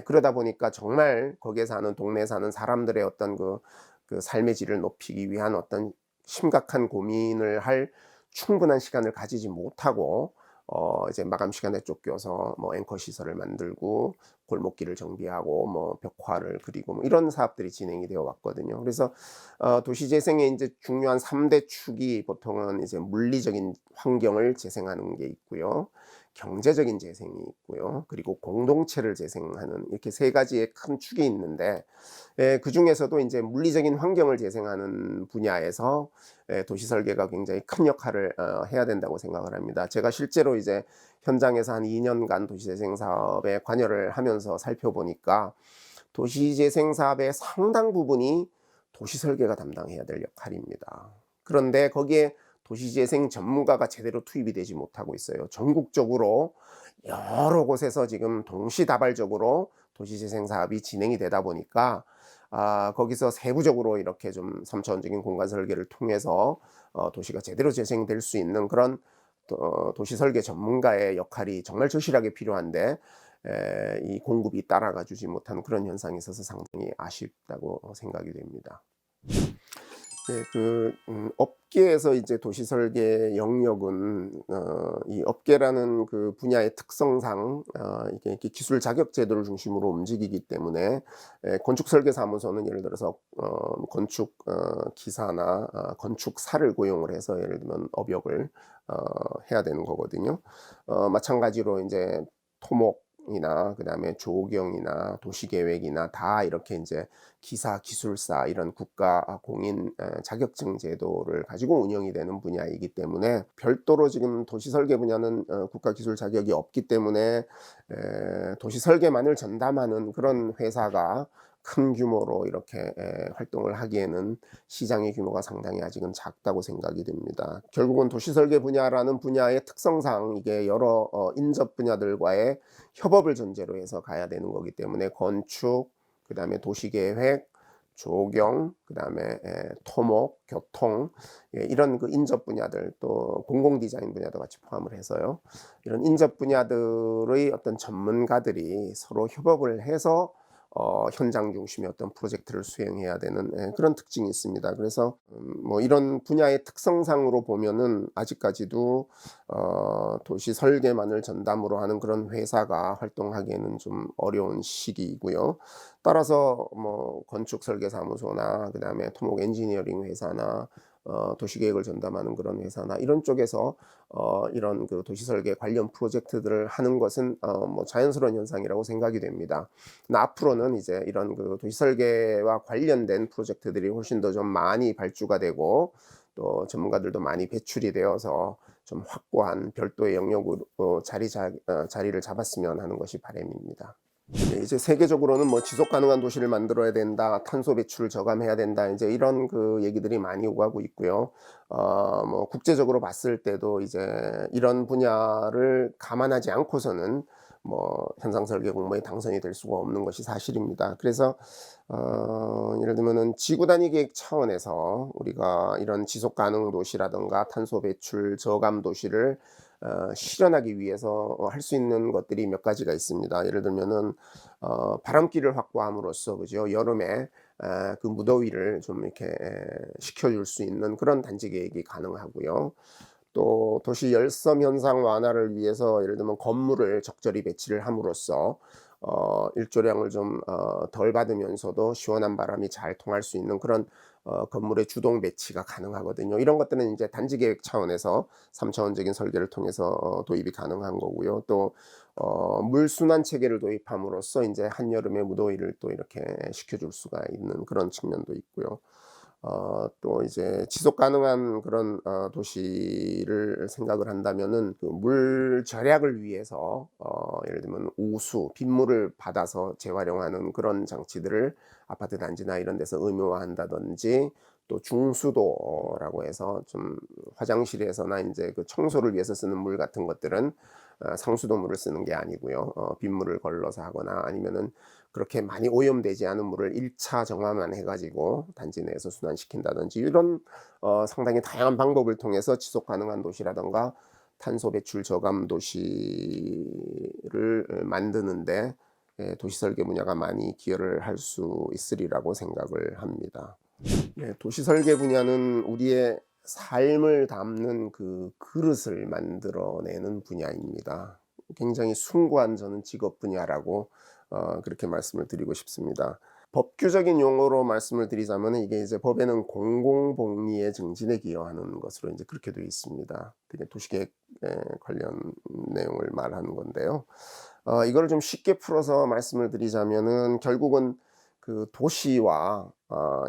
S2: 그러다 보니까 정말 거기에 사는, 동네에 사는 사람들의 어떤 그 삶의 질을 높이기 위한 어떤 심각한 고민을 할 충분한 시간을 가지지 못하고 이제 마감 시간에 쫓겨서 앵커 시설을 만들고 골목길을 정비하고 벽화를 그리고 이런 사업들이 진행이 되어 왔거든요. 그래서 도시재생의 이제 중요한 3대 축이 보통은 이제 물리적인 환경을 재생하는 게 있고요, 경제적인 재생이 있고요, 그리고 공동체를 재생하는, 이렇게 세 가지의 큰 축이 있는데, 그 중에서도 이제 물리적인 환경을 재생하는 분야에서 도시 설계가 굉장히 큰 역할을 해야 된다고 생각을 합니다. 제가 실제로 이제 현장에서 한 2년간 도시재생 사업에 관여를 하면서 살펴보니까, 도시재생 사업의 상당 부분이 도시 설계가 담당해야 될 역할입니다. 그런데 거기에 도시재생 전문가가 제대로 투입이 되지 못하고 있어요. 전국적으로 여러 곳에서 지금 동시다발적으로 도시재생 사업이 진행이 되다 보니까 거기서 세부적으로 이렇게 좀 3차원적인 공간 설계를 통해서 도시가 제대로 재생될 수 있는 그런 도시 설계 전문가의 역할이 정말 절실하게 필요한데, 이 공급이 따라가 주지 못하는 그런 현상이 있어서 상당히 아쉽다고 생각이 됩니다. 네, 업계에서 이제 도시 설계 영역은 이 업계라는 그 분야의 특성상 이게 이렇게 기술 자격 제도를 중심으로 움직이기 때문에, 건축 설계 사무소는 예를 들어서 건축 기사나 건축사를 고용을 해서 예를 들면 업역을 해야 되는 거거든요. 마찬가지로 이제 토목이나 그다음에 조경이나 도시계획이나 다 이렇게 이제 기사, 기술사, 이런 국가 공인 자격증 제도를 가지고 운영이 되는 분야이기 때문에, 별도로 지금 도시 설계 분야는 국가 기술 자격이 없기 때문에 도시 설계만을 전담하는 그런 회사가 큰 규모로 이렇게 활동을 하기에는 시장의 규모가 상당히 아직은 작다고 생각이 됩니다. 결국은 도시 설계 분야라는 분야의 특성상 이게 여러 인접 분야들과의 협업을 전제로 해서 가야 되는 거기 때문에, 건축, 그다음에 도시계획, 조경, 그다음에 토목, 교통, 이런 그 인접 분야들, 또 공공 디자인 분야도 같이 포함을 해서요, 이런 인접 분야들의 어떤 전문가들이 서로 협업을 해서 현장 중심의 어떤 프로젝트를 수행해야 되는 그런 특징이 있습니다. 그래서 뭐 이런 분야의 특성상으로 보면은 아직까지도 도시 설계만을 전담으로 하는 그런 회사가 활동하기에는 좀 어려운 시기이고요. 따라서 뭐 건축 설계 사무소나 그다음에 토목 엔지니어링 회사나 도시계획을 전담하는 그런 회사나 이런 쪽에서 이런 그 도시 설계 관련 프로젝트들을 하는 것은 뭐 자연스러운 현상이라고 생각이 됩니다. 앞으로는 이제 이런 그 도시 설계와 관련된 프로젝트들이 훨씬 더 좀 많이 발주가 되고 또 전문가들도 많이 배출이 되어서 좀 확고한 별도의 영역으로 자리를 잡았으면 하는 것이 바람입니다. 네, 이제 세계적으로는 뭐 지속 가능한 도시를 만들어야 된다, 탄소 배출을 저감해야 된다, 이제 이런 그 얘기들이 많이 오가고 있고요. 뭐 국제적으로 봤을 때도 이제 이런 분야를 감안하지 않고서는 뭐 현상 설계 공모에 당선이 될 수가 없는 것이 사실입니다. 그래서 예를 들면은 지구 단위 계획 차원에서 우리가 이런 지속 가능 도시라든가 탄소 배출 저감 도시를 실현하기 위해서 할 수 있는 것들이 몇 가지가 있습니다. 예를 들면은 바람길을 확보함으로써 그죠? 여름에 그 무더위를 좀 이렇게 식혀줄 수 있는 그런 단지 계획이 가능하고요. 또 도시 열섬 현상 완화를 위해서 예를 들면 건물을 적절히 배치를 함으로써 일조량을 좀 덜 받으면서도 시원한 바람이 잘 통할 수 있는 그런 건물의 주동 배치가 가능하거든요. 이런 것들은 이제 단지 계획 차원에서 3차원적인 설계를 통해서 도입이 가능한 거고요. 또 물 순환 체계를 도입함으로써 이제 한여름의 무더위를 또 이렇게 식혀줄 수가 있는 그런 측면도 있고요. 또 이제 지속 가능한 그런 도시를 생각을 한다면은 그 물 절약을 위해서 예를 들면 오수, 빗물을 받아서 재활용하는 그런 장치들을 아파트 단지나 이런 데서 의무화한다든지 또 중수도라고 해서 좀 화장실에서나 인제 그 청소를 위해서 쓰는 물 같은 것들은 상수도 물을 쓰는 게 아니고요. 빗물을 걸러서 하거나 아니면은 그렇게 많이 오염되지 않은 물을 1차 정화만 해 가지고 단지 내에서 순환시킨다든지 이런 상당히 다양한 방법을 통해서 지속 가능한 도시라든가 탄소 배출 저감 도시를 만드는 데 도시 설계 분야가 많이 기여를 할 수 있으리라고 생각을 합니다. 네, 도시 설계 분야는 우리의 삶을 담는 그 그릇을 만들어내는 분야입니다. 굉장히 숭고한 저는 직업 분야라고 그렇게 말씀을 드리고 싶습니다. 법규적인 용어로 말씀을 드리자면 이게 이제 법에는 공공복리의 증진에 기여하는 것으로 이제 그렇게 되어 있습니다. 그게 도시계획 관련 내용을 말하는 건데요. 이거를 좀 쉽게 풀어서 말씀을 드리자면은 결국은 그 도시와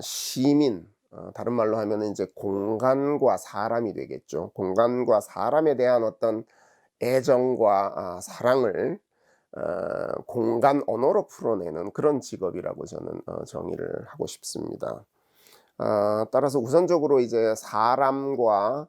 S2: 시민, 다른 말로 하면은 이제 공간과 사람이 되겠죠. 공간과 사람에 대한 어떤 애정과 사랑을 공간 언어로 풀어내는 그런 직업이라고 저는 정의를 하고 싶습니다. 따라서 우선적으로 이제 사람과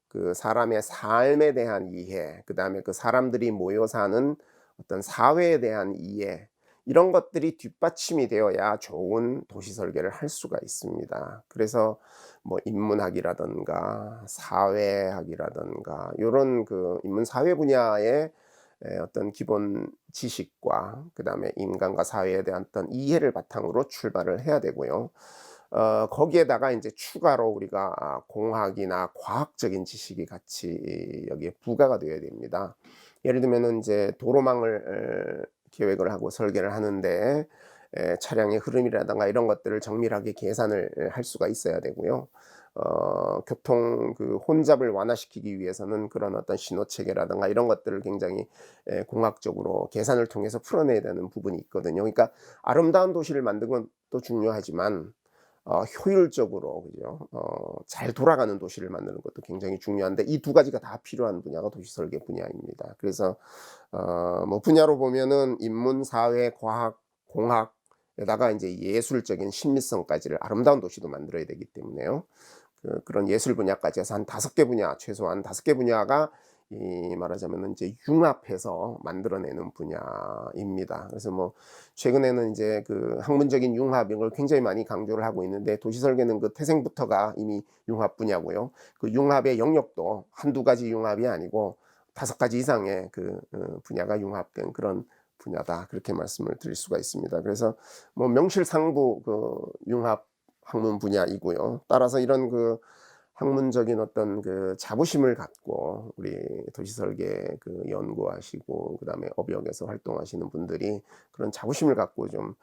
S2: 그 사람의 삶에 대한 이해, 그다음에 그 사람들이 모여 사는 어떤 사회에 대한 이해, 이런 것들이 뒷받침이 되어야 좋은 도시 설계를 할 수가 있습니다. 그래서 뭐 인문학이라든가 사회학이라든가 요런 그 인문 사회 분야의 어떤 기본 지식과 그다음에 인간과 사회에 대한 어떤 이해를 바탕으로 출발을 해야 되고요. 거기에다가 인제 추가로 우리가 공학이나 과학적인 지식이 같이 여기에 부과가 되어야 됩니다. 예를 들면은 인제 도로망을 계획을 하고 설계를 하는데 차량의 흐름이라든가 이런 것들을 정밀하게 계산을 할 수가 있어야 되고요. 교통 그 혼잡을 완화시키기 위해서는 그런 어떤 신호 체계라든가 이런 것들을 굉장히 공학적으로 계산을 통해서 풀어내야 되는 부분이 있거든요. 그러니까 아름다운 도시를 만드는 것도 중요하지만 효율적으로 그죠? 잘 돌아가는 도시를 만드는 것도 굉장히 중요한데 이 두 가지가 다 필요한 분야가 도시 설계 분야입니다. 그래서 뭐 분야로 보면은 인문, 사회, 과학, 공학에다가 인제 예술적인 신미성까지를 아름다운 도시도 만들어야 되기 때문에요. 그런 예술 분야까지 해서 한 5개 분야, 최소한 5개 분야가 이 말하자면은 인제 융합해서 만들어내는 분야입니다. 그래서 뭐 최근에는 인제 그 학문적인 융합 이런 걸 굉장히 많이 강조를 하고 있는데 도시 설계는 그 태생부터가 이미 융합 분야고요. 그 융합의 영역도 한두 가지 융합이 아니고 5가지 이상의 그 분야가 융합된 그런 분야다 그렇게 말씀을 드릴 수가 있습니다. 그래서 뭐 명실상부 융합 학문 분야이고요. 따라서 이런 학문적인 어떤 자부심을 갖고 우리 도시설계 연구하시고 그다음에 업역에서 활동하시는 분들이 그런 자부심을 갖고 좀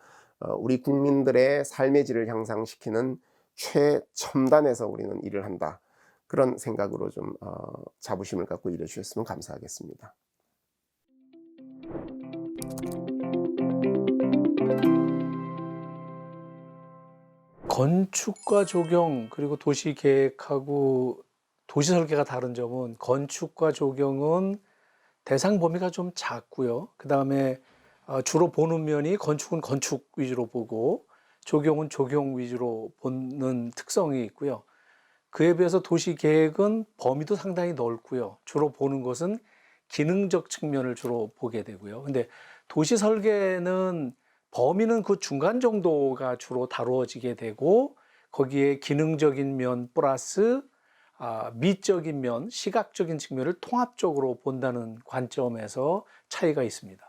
S2: 우리 국민들의 삶의 질을 향상시키는 최첨단에서 우리는 일을 한다. 그런 생각으로 좀 자부심을 갖고 일해 주셨으면 감사하겠습니다.
S3: 건축과 조경 그리고 도시 계획하고 도시 설계가 다른 점은 건축과 조경은 대상 범위가 좀 작고요. 그다음에 주로 보는 면이 건축은 건축 위주로 보고 조경은 조경 위주로 보는 특성이 있고요. 그에 비해서 도시 계획은 범위도 상당히 넓고요. 주로 보는 것은 기능적 측면을 주로 보게 되고요. 근데 도시 설계는 범위는 그 중간 정도가 주로 다루어지게 되고 거기에 기능적인 면 플러스 미적인 면, 시각적인 측면을 통합적으로 본다는 관점에서 차이가 있습니다.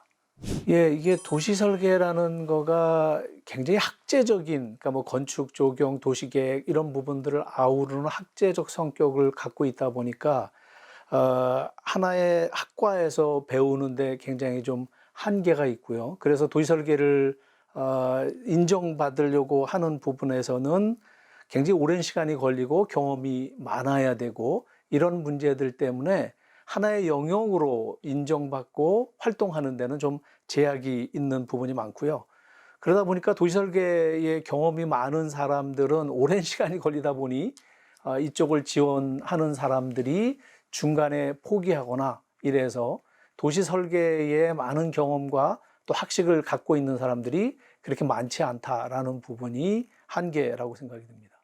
S3: 예, 이게 도시 설계라는 거가 굉장히 학제적인, 그러니까 뭐 건축, 조경, 도시계획 이런 부분들을 아우르는 학제적 성격을 갖고 있다 보니까 하나의 학과에서 배우는데 굉장히 좀 한계가 있고요. 그래서 도시 설계를 인정받으려고 하는 부분에서는 굉장히 오랜 시간이 걸리고 경험이 많아야 되고 이런 문제들 때문에 하나의 영역으로 인정받고 활동하는 데는 좀 제약이 있는 부분이 많고요. 그러다 보니까 도시 설계에 경험이 많은 사람들은 오랜 시간이 걸리다 보니 이쪽을 지원하는 사람들이 중간에 포기하거나 이래서 도시 설계에 많은 경험과 또 학식을 갖고 있는 사람들이 그렇게 많지 않다라는 부분이 한계라고 생각이 듭니다.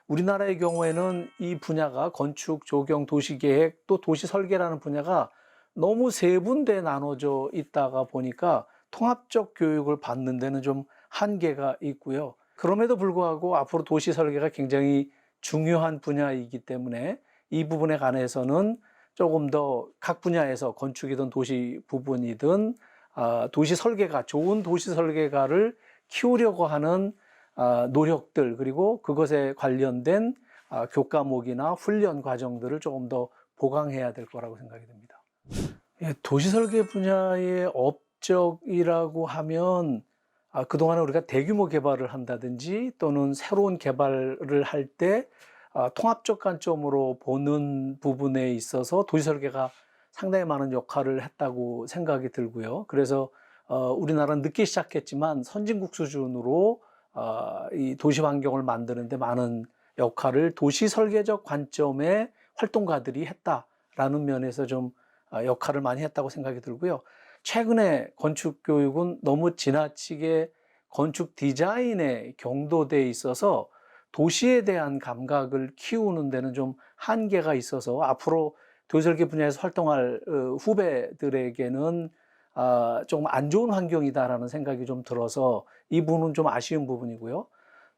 S3: 우리나라의 경우에는 이 분야가 건축, 조경, 도시계획 또 도시설계라는 분야가 너무 세분화돼 나눠져 있다가 보니까 통합적 교육을 받는 데는 좀 한계가 있고요. 그럼에도 불구하고 앞으로 도시설계가 굉장히 중요한 분야이기 때문에 이 부분에 관해서는 조금 더 각 분야에서 건축이든 도시 부분이든 도시 설계가 좋은 도시 설계가를 키우려고 하는 노력들 그리고 그것에 관련된 교과목이나 훈련 과정들을 조금 더 보강해야 될 거라고 생각이 됩니다. 예, 도시 설계 분야의 업적이라고 하면 그동안에 우리가 대규모 개발을 한다든지 또는 새로운 개발을 할 때 통합적 관점으로 보는 부분에 있어서 도시 설계가 상당히 많은 역할을 했다고 생각이 들고요. 그래서 우리나라는 늦게 시작했지만 선진국 수준으로 이 도시 환경을 만드는데 많은 역할을 도시 설계적 관점의 활동가들이 했다라는 면에서 좀 역할을 많이 했다고 생각이 들고요. 최근에 건축 교육은 너무 지나치게 건축 디자인에 경도돼 있어서 도시에 대한 감각을 키우는 데는 좀 한계가 있어서 앞으로 도시설계 분야에서 활동할 후배들에게는 조금 안 좋은 환경이다라는 생각이 좀 들어서 이 부분은 좀 아쉬운 부분이고요.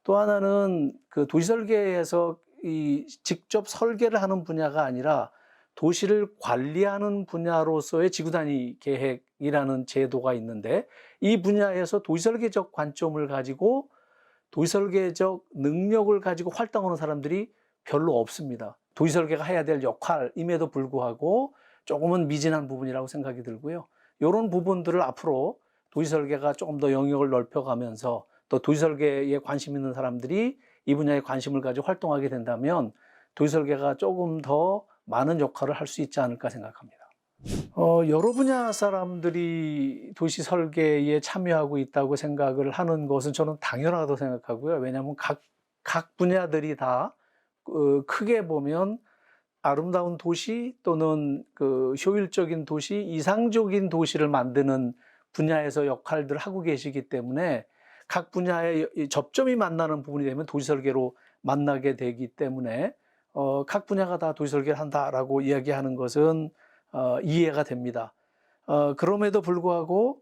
S3: 또 하나는 그 도시설계에서 이 직접 설계를 하는 분야가 아니라 도시를 관리하는 분야로서의 지구단위 계획이라는 제도가 있는데 이 분야에서 도시설계적 관점을 가지고 도시설계적 능력을 가지고 활동하는 사람들이 별로 없습니다. 도시설계가 해야 될 역할임에도 불구하고 조금은 미진한 부분이라고 생각이 들고요. 이런 부분들을 앞으로 도시설계가 조금 더 영역을 넓혀가면서 또 도시설계에 관심 있는 사람들이 이 분야에 관심을 가지고 활동하게 된다면 도시설계가 조금 더 많은 역할을 할 수 있지 않을까 생각합니다. 여러 분야 사람들이 도시 설계에 참여하고 있다고 생각을 하는 것은 저는 당연하다고 생각하고요. 왜냐하면 각 분야들이 다 크게 보면 아름다운 도시 또는 효율적인 도시, 이상적인 도시를 만드는 분야에서 역할들을 하고 계시기 때문에 각 분야의 접점이 만나는 부분이 되면 도시 설계로 만나게 되기 때문에 각 분야가 다 도시 설계를 한다라고 이야기하는 것은 이해가 됩니다. 그럼에도 불구하고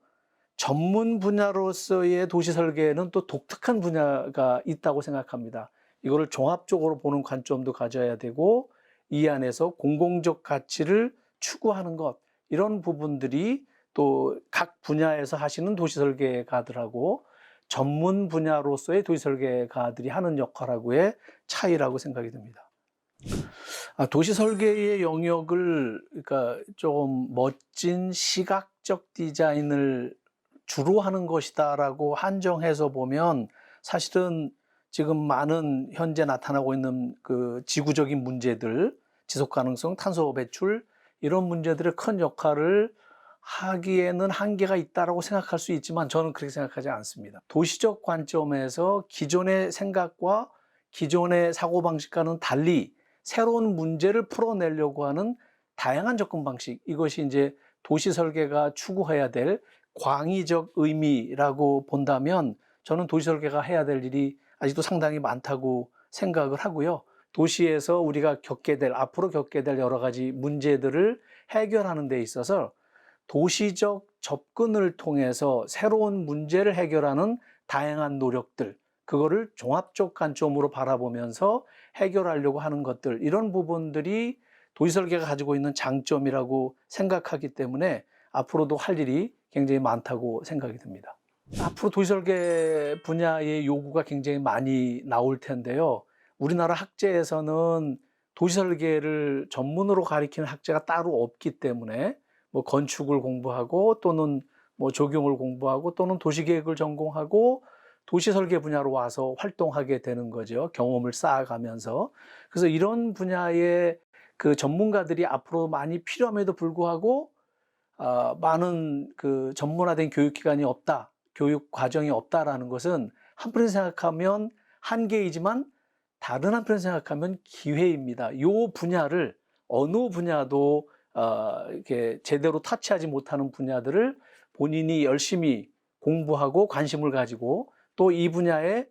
S3: 전문 분야로서의 도시 설계는 또 독특한 분야가 있다고 생각합니다. 이거를 종합적으로 보는 관점도 가져야 되고 이 안에서 공공적 가치를 추구하는 것 이런 부분들이 또 각 분야에서 하시는 도시설계가들하고 전문 분야로서의 도시설계가들이 하는 역할하고의 차이라고 생각이 듭니다. 도시설계의 영역을 그러니까 좀 멋진 시각적 디자인을 주로 하는 것이다라고 한정해서 보면 사실은 지금 많은 현재 나타나고 있는 그 지구적인 문제들, 지속 가능성, 탄소 배출 이런 문제들의 큰 역할을 하기에는 한계가 있다라고 생각할 수 있지만 저는 그렇게 생각하지 않습니다. 도시적 관점에서 기존의 생각과 기존의 사고방식과는 달리 새로운 문제를 풀어내려고 하는 다양한 접근 방식, 이것이 이제 도시 설계가 추구해야 될 광의적 의미라고 본다면 저는 도시 설계가 해야 될 일이 아직도 상당히 많다고 생각을 하고요. 도시에서 우리가 앞으로 겪게 될 여러 가지 문제들을 해결하는 데 있어서 도시적 접근을 통해서 새로운 문제를 해결하는 다양한 노력들, 그거를 종합적 관점으로 바라보면서 해결하려고 하는 것들, 이런 부분들이 도시설계가 가지고 있는 장점이라고 생각하기 때문에 앞으로도 할 일이 굉장히 많다고 생각이 듭니다. 앞으로 도시설계 분야의 요구가 굉장히 많이 나올 텐데요. 우리나라 학제에서는 도시설계를 전문으로 가리키는 학제가 따로 없기 때문에 뭐 건축을 공부하고 또는 뭐 조경을 공부하고 또는 도시계획을 전공하고 도시설계 분야로 와서 활동하게 되는 거죠. 경험을 쌓아가면서. 그래서 이런 분야의 그 전문가들이 앞으로 많이 필요함에도 불구하고 많은 그 전문화된 교육기관이 없다, 교육 과정이 없다라는 것은 한편에서 생각하면 한계이지만 다른 한편에서 생각하면 기회입니다. 이 분야를 어느 분야도 이렇게 제대로 터치하지 못하는 분야들을 본인이 열심히 공부하고 관심을 가지고 또 이 분야에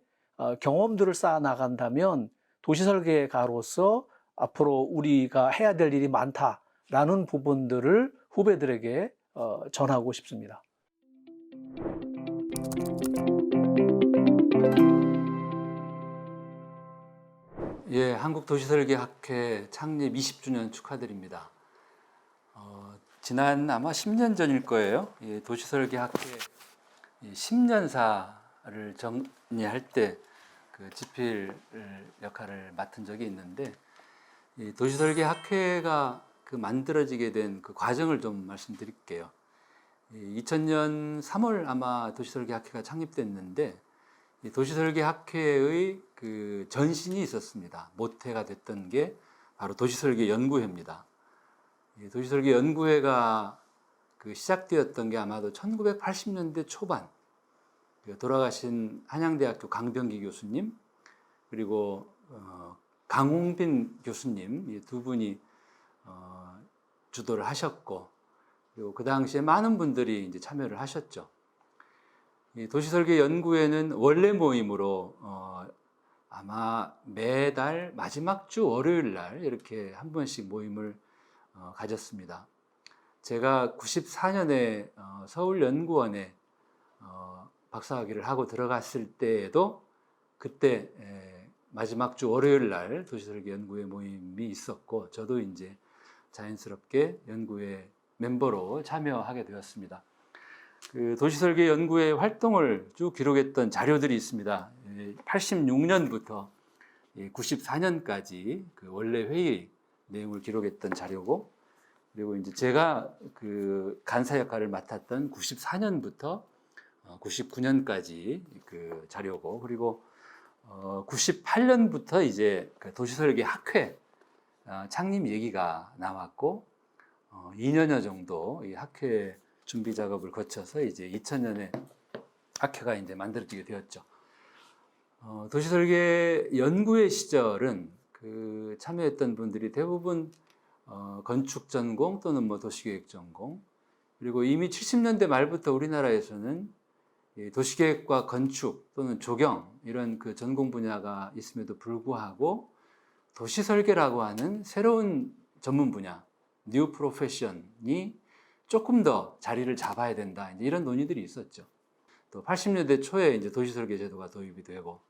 S3: 경험들을 쌓아 나간다면 도시설계가로서 앞으로 우리가 해야 될 일이 많다라는 부분들을 후배들에게 전하고 싶습니다.
S4: 예, 한국도시설계학회 창립 20주년 축하드립니다. 지난 아마 10년 전일 거예요. 예, 도시설계학회 10년사를 정리할 때 그 집필 역할을 맡은 적이 있는데, 이 도시설계학회가 그 만들어지게 된 그 과정을 좀 말씀드릴게요. 2000년 3월 아마 도시설계학회가 창립됐는데, 이 도시설계학회의 그 전신이 있었습니다. 모태가 됐던 게 바로 도시설계연구회입니다. 이 도시설계연구회가 그 시작되었던 게 아마도 1980년대 초반, 돌아가신 한양대학교 강병기 교수님 그리고 강홍빈 교수님, 이 두 분이 주도를 하셨고, 그리고 그 당시에 많은 분들이 이제 참여를 하셨죠. 이 도시설계연구회는 원래 모임으로 아마 매달 마지막 주 월요일 날 이렇게 한 번씩 모임을 가졌습니다. 제가 94년에 서울연구원에 박사학위를 하고 들어갔을 때에도 그때 마지막 주 월요일 날 도시설계연구회 모임이 있었고, 저도 이제 자연스럽게 연구회 멤버로 참여하게 되었습니다. 그 도시설계연구회 활동을 쭉 기록했던 자료들이 있습니다. 86년부터 94년까지 그 원래 회의 내용을 기록했던 자료고, 그리고 이제 제가 그 간사 역할을 맡았던 94년부터 99년까지 그 자료고, 그리고 98년부터 이제 그 도시설계학회 창립 얘기가 나왔고, 2년여 정도 이 학회 준비 작업을 거쳐서 이제 2000년에 학회가 이제 만들어지게 되었죠. 도시설계 연구회 시절은 그 참여했던 분들이 대부분 건축 전공 또는 뭐 도시계획 전공, 그리고 이미 70년대 말부터 우리나라에서는 도시계획과 건축 또는 조경 이런 그 전공 분야가 있음에도 불구하고 도시설계라고 하는 새로운 전문 분야, 뉴 프로페션이 조금 더 자리를 잡아야 된다, 이제 이런 논의들이 있었죠. 또 80년대 초에 이제 도시설계 제도가 도입이 되고,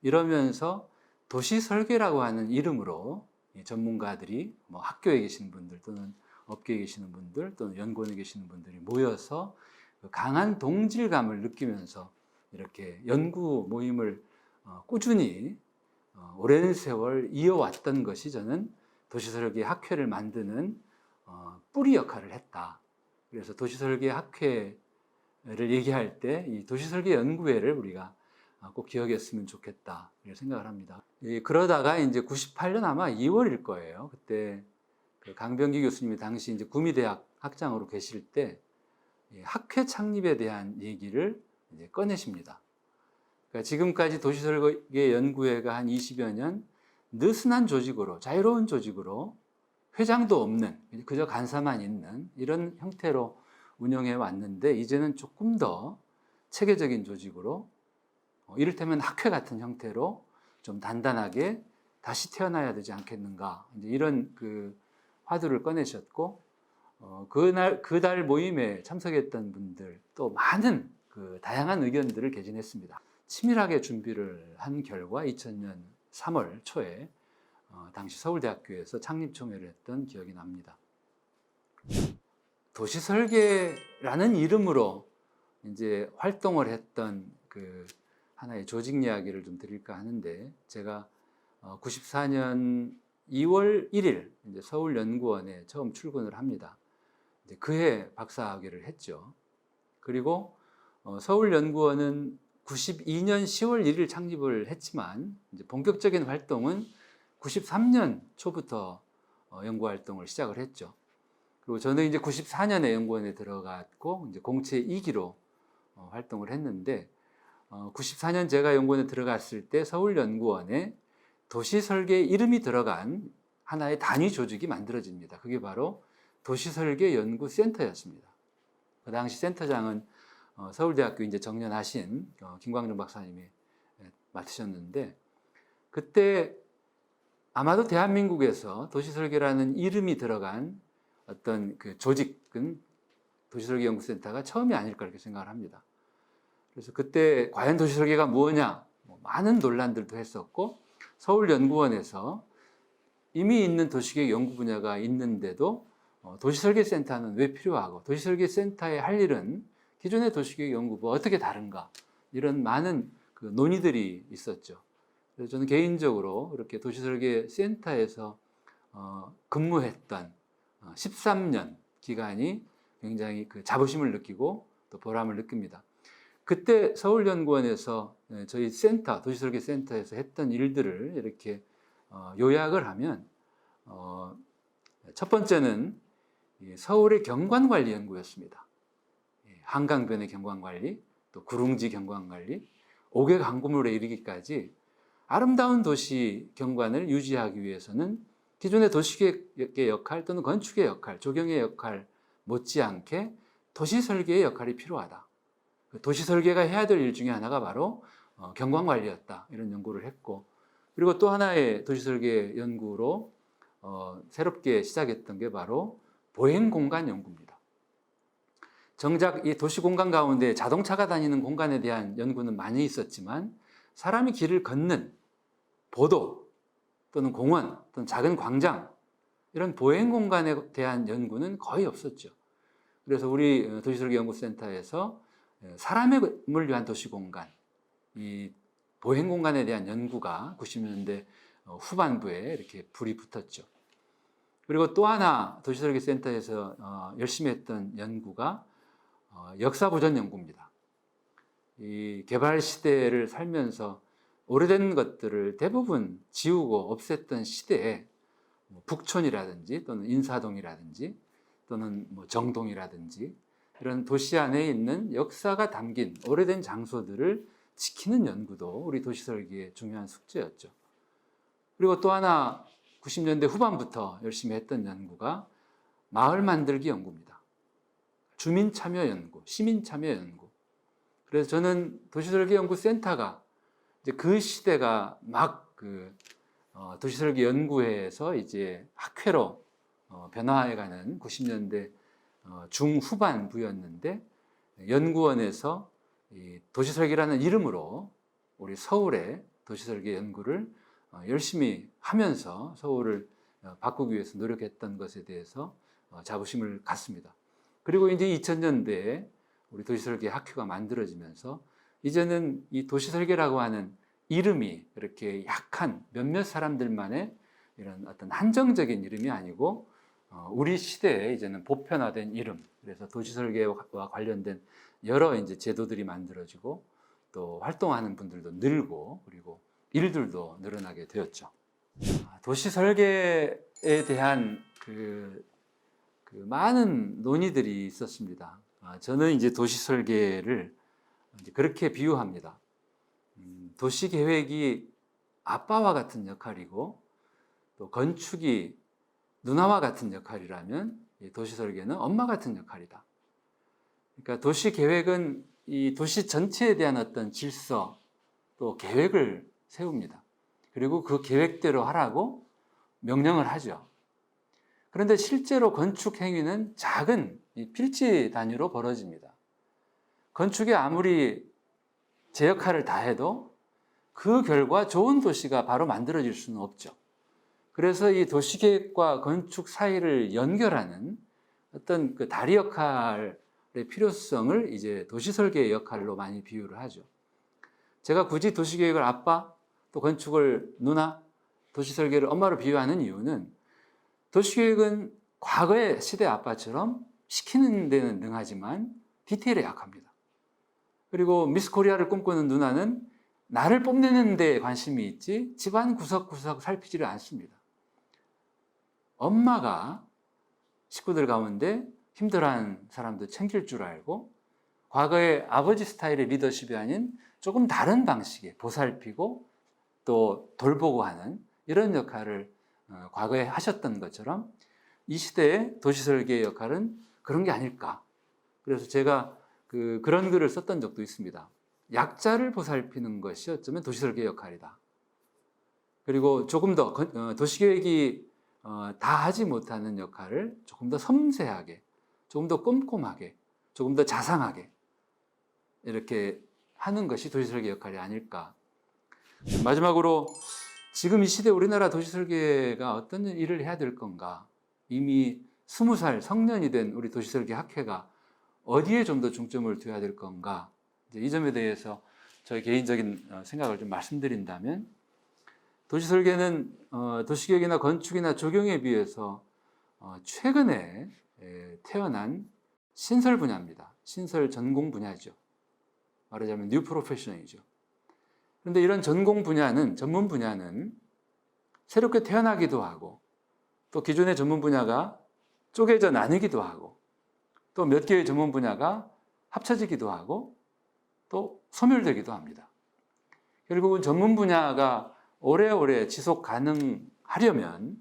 S4: 이러면서 도시설계라고 하는 이름으로 전문가들이 뭐 학교에 계신 분들 또는 업계에 계시는 분들 또는 연구원에 계시는 분들이 모여서 그 강한 동질감을 느끼면서 이렇게 연구 모임을 꾸준히 오랜 세월 이어왔던 것이 저는 도시설계 학회를 만드는 뿌리 역할을 했다. 그래서 도시설계 학회를 얘기할 때 이 도시설계 연구회를 우리가 꼭 기억했으면 좋겠다 이렇게 생각을 합니다. 그러다가 이제 98년 아마 2월일 거예요. 그때 그 강병기 교수님이 당시 이제 구미대학 학장으로 계실 때 학회 창립에 대한 얘기를 이제 꺼내십니다. 그러니까 지금까지 도시설계 연구회가 한 20여 년 느슨한 조직으로, 자유로운 조직으로 회장도 없는, 그저 간사만 있는 이런 형태로 운영해 왔는데 이제는 조금 더 체계적인 조직으로 이를테면 학회 같은 형태로 좀 단단하게 다시 태어나야 되지 않겠는가, 이제 이런 그 화두를 꺼내셨고, 그달 모임에 참석했던 분들 또 많은 그 다양한 의견들을 개진했습니다. 치밀하게 준비를 한 결과 2000년 3월 초에 당시 서울대학교에서 창립총회를 했던 기억이 납니다. 도시설계라는 이름으로 이제 활동을 했던 그 하나의 조직 이야기를 좀 드릴까 하는데, 제가 94년 2월 1일 이제 서울연구원에 처음 출근을 합니다. 이제 그해 박사학위를 했죠. 그리고 서울연구원은 92년 10월 1일 창립을 했지만 이제 본격적인 활동은 93년 초부터 연구 활동을 시작을 했죠. 그리고 저는 이제 94년에 연구원에 들어갔고 이제 공채 2기로 활동을 했는데, 94년 제가 연구원에 들어갔을 때 서울연구원에 도시설계 이름이 들어간 하나의 단위 조직이 만들어집니다. 그게 바로 도시설계연구센터였습니다. 그 당시 센터장은 서울대학교 이제 정년하신 김광준 박사님이 맡으셨는데, 그때 아마도 대한민국에서 도시설계라는 이름이 들어간 어떤 그 조직은 도시설계연구센터가 처음이 아닐까 이렇게 생각을 합니다. 그래서 그때 과연 도시설계가 무엇냐, 많은 논란들도 했었고, 서울연구원에서 이미 있는 도시계획 연구 분야가 있는데도 도시설계센터는 왜 필요하고, 도시설계센터의 할 일은 기존의 도시계획 연구부와 어떻게 다른가, 이런 많은 그 논의들이 있었죠. 그래서 저는 개인적으로 이렇게 도시설계센터에서 근무했던 13년 기간이 굉장히 그 자부심을 느끼고 또 보람을 느낍니다. 그때 서울연구원에서 저희 센터, 도시설계센터에서 했던 일들을 이렇게 요약을 하면, 첫 번째는 서울의 경관관리 연구였습니다. 한강변의 경관관리, 또 구릉지 경관관리, 옥외 강구물에 이르기까지 아름다운 도시 경관을 유지하기 위해서는 기존의 도시계획의 역할 또는 건축의 역할, 조경의 역할 못지않게 도시설계의 역할이 필요하다. 도시설계가 해야 될 일 중에 하나가 바로 경관관리였다. 이런 연구를 했고, 그리고 또 하나의 도시설계 연구로 새롭게 시작했던 게 바로 보행공간 연구입니다. 정작 이 도시공간 가운데 자동차가 다니는 공간에 대한 연구는 많이 있었지만, 사람이 길을 걷는 보도 또는 공원 또는 작은 광장, 이런 보행공간에 대한 연구는 거의 없었죠. 그래서 우리 도시설계연구센터에서 사람을 위한 도시공간, 이 보행공간에 대한 연구가 90년대 후반부에 이렇게 불이 붙었죠. 그리고 또 하나 도시설계센터에서 열심히 했던 연구가 역사보전 연구입니다. 이 개발 시대를 살면서 오래된 것들을 대부분 지우고 없앴던 시대에 북촌이라든지 또는 인사동이라든지 또는 정동이라든지 이런 도시 안에 있는 역사가 담긴 오래된 장소들을 지키는 연구도 우리 도시설계의 중요한 숙제였죠. 그리고 또 하나 90년대 후반부터 열심히 했던 연구가 마을 만들기 연구입니다. 주민 참여 연구, 시민 참여 연구. 그래서 저는 도시설계연구센터가 이제 그 시대가 막 도시설계 연구회에서 이제 학회로 변화해가는 90년대 중후반부였는데, 연구원에서 이 도시설계라는 이름으로 우리 서울의 도시설계 연구를 열심히 하면서 서울을 바꾸기 위해서 노력했던 것에 대해서 자부심을 갖습니다. 그리고 이제 2000년대에 우리 도시설계 학회가 만들어지면서 이제는 이 도시설계라고 하는 이름이 이렇게 약한 몇몇 사람들만의 이런 어떤 한정적인 이름이 아니고 우리 시대에 이제는 보편화된 이름, 그래서 도시설계와 관련된 여러 이제 제도들이 만들어지고 또 활동하는 분들도 늘고 그리고 일들도 늘어나게 되었죠. 도시설계에 대한 그 많은 논의들이 있었습니다. 저는 이제 도시설계를 이제 그렇게 비유합니다. 도시계획이 아빠와 같은 역할이고 또 건축이 누나와 같은 역할이라면 도시설계는 엄마 같은 역할이다. 그러니까 도시계획은 이 도시 전체에 대한 어떤 질서 또 계획을 세웁니다. 그리고 그 계획대로 하라고 명령을 하죠. 그런데 실제로 건축 행위는 작은 필지 단위로 벌어집니다. 건축이 아무리 제 역할을 다해도 그 결과 좋은 도시가 바로 만들어질 수는 없죠. 그래서 이 도시계획과 건축 사이를 연결하는 어떤 그 다리 역할의 필요성을 이제 도시설계의 역할로 많이 비유를 하죠. 제가 굳이 도시계획을 아빠, 또 건축을 누나, 도시설계를 엄마로 비유하는 이유는 도시계획은 과거의 시대 아빠처럼 시키는 데는 능하지만 디테일에 약합니다. 그리고 미스 코리아를 꿈꾸는 누나는 나를 뽐내는 데 관심이 있지 집안 구석구석 살피지를 않습니다. 엄마가 식구들 가운데 힘들어하는 사람도 챙길 줄 알고 과거의 아버지 스타일의 리더십이 아닌 조금 다른 방식의 보살피고 또 돌보고 하는 이런 역할을 과거에 하셨던 것처럼 이 시대의 도시설계의 역할은 그런 게 아닐까. 그래서 제가 그런 글을 썼던 적도 있습니다. 약자를 보살피는 것이 어쩌면 도시설계의 역할이다. 그리고 조금 더 도시계획이 다 하지 못하는 역할을 조금 더 섬세하게, 조금 더 꼼꼼하게, 조금 더 자상하게 이렇게 하는 것이 도시설계 역할이 아닐까. 마지막으로 지금 이 시대 우리나라 도시설계가 어떤 일을 해야 될 건가? 이미 20살 성년이 된 우리 도시설계 학회가 어디에 좀 더 중점을 둬야 될 건가? 이제 이 점에 대해서 저의 개인적인 생각을 좀 말씀드린다면 도시설계는 도시계획이나 건축이나 조경에 비해서 최근에 태어난 신설 분야입니다. 신설 전공 분야죠. 말하자면 뉴 프로페셔널이죠. 그런데 이런 전공 분야는, 전문 분야는 새롭게 태어나기도 하고 또 기존의 전문 분야가 쪼개져 나뉘기도 하고 또 몇 개의 전문 분야가 합쳐지기도 하고 또 소멸되기도 합니다. 결국은 전문 분야가 오래오래 지속 가능하려면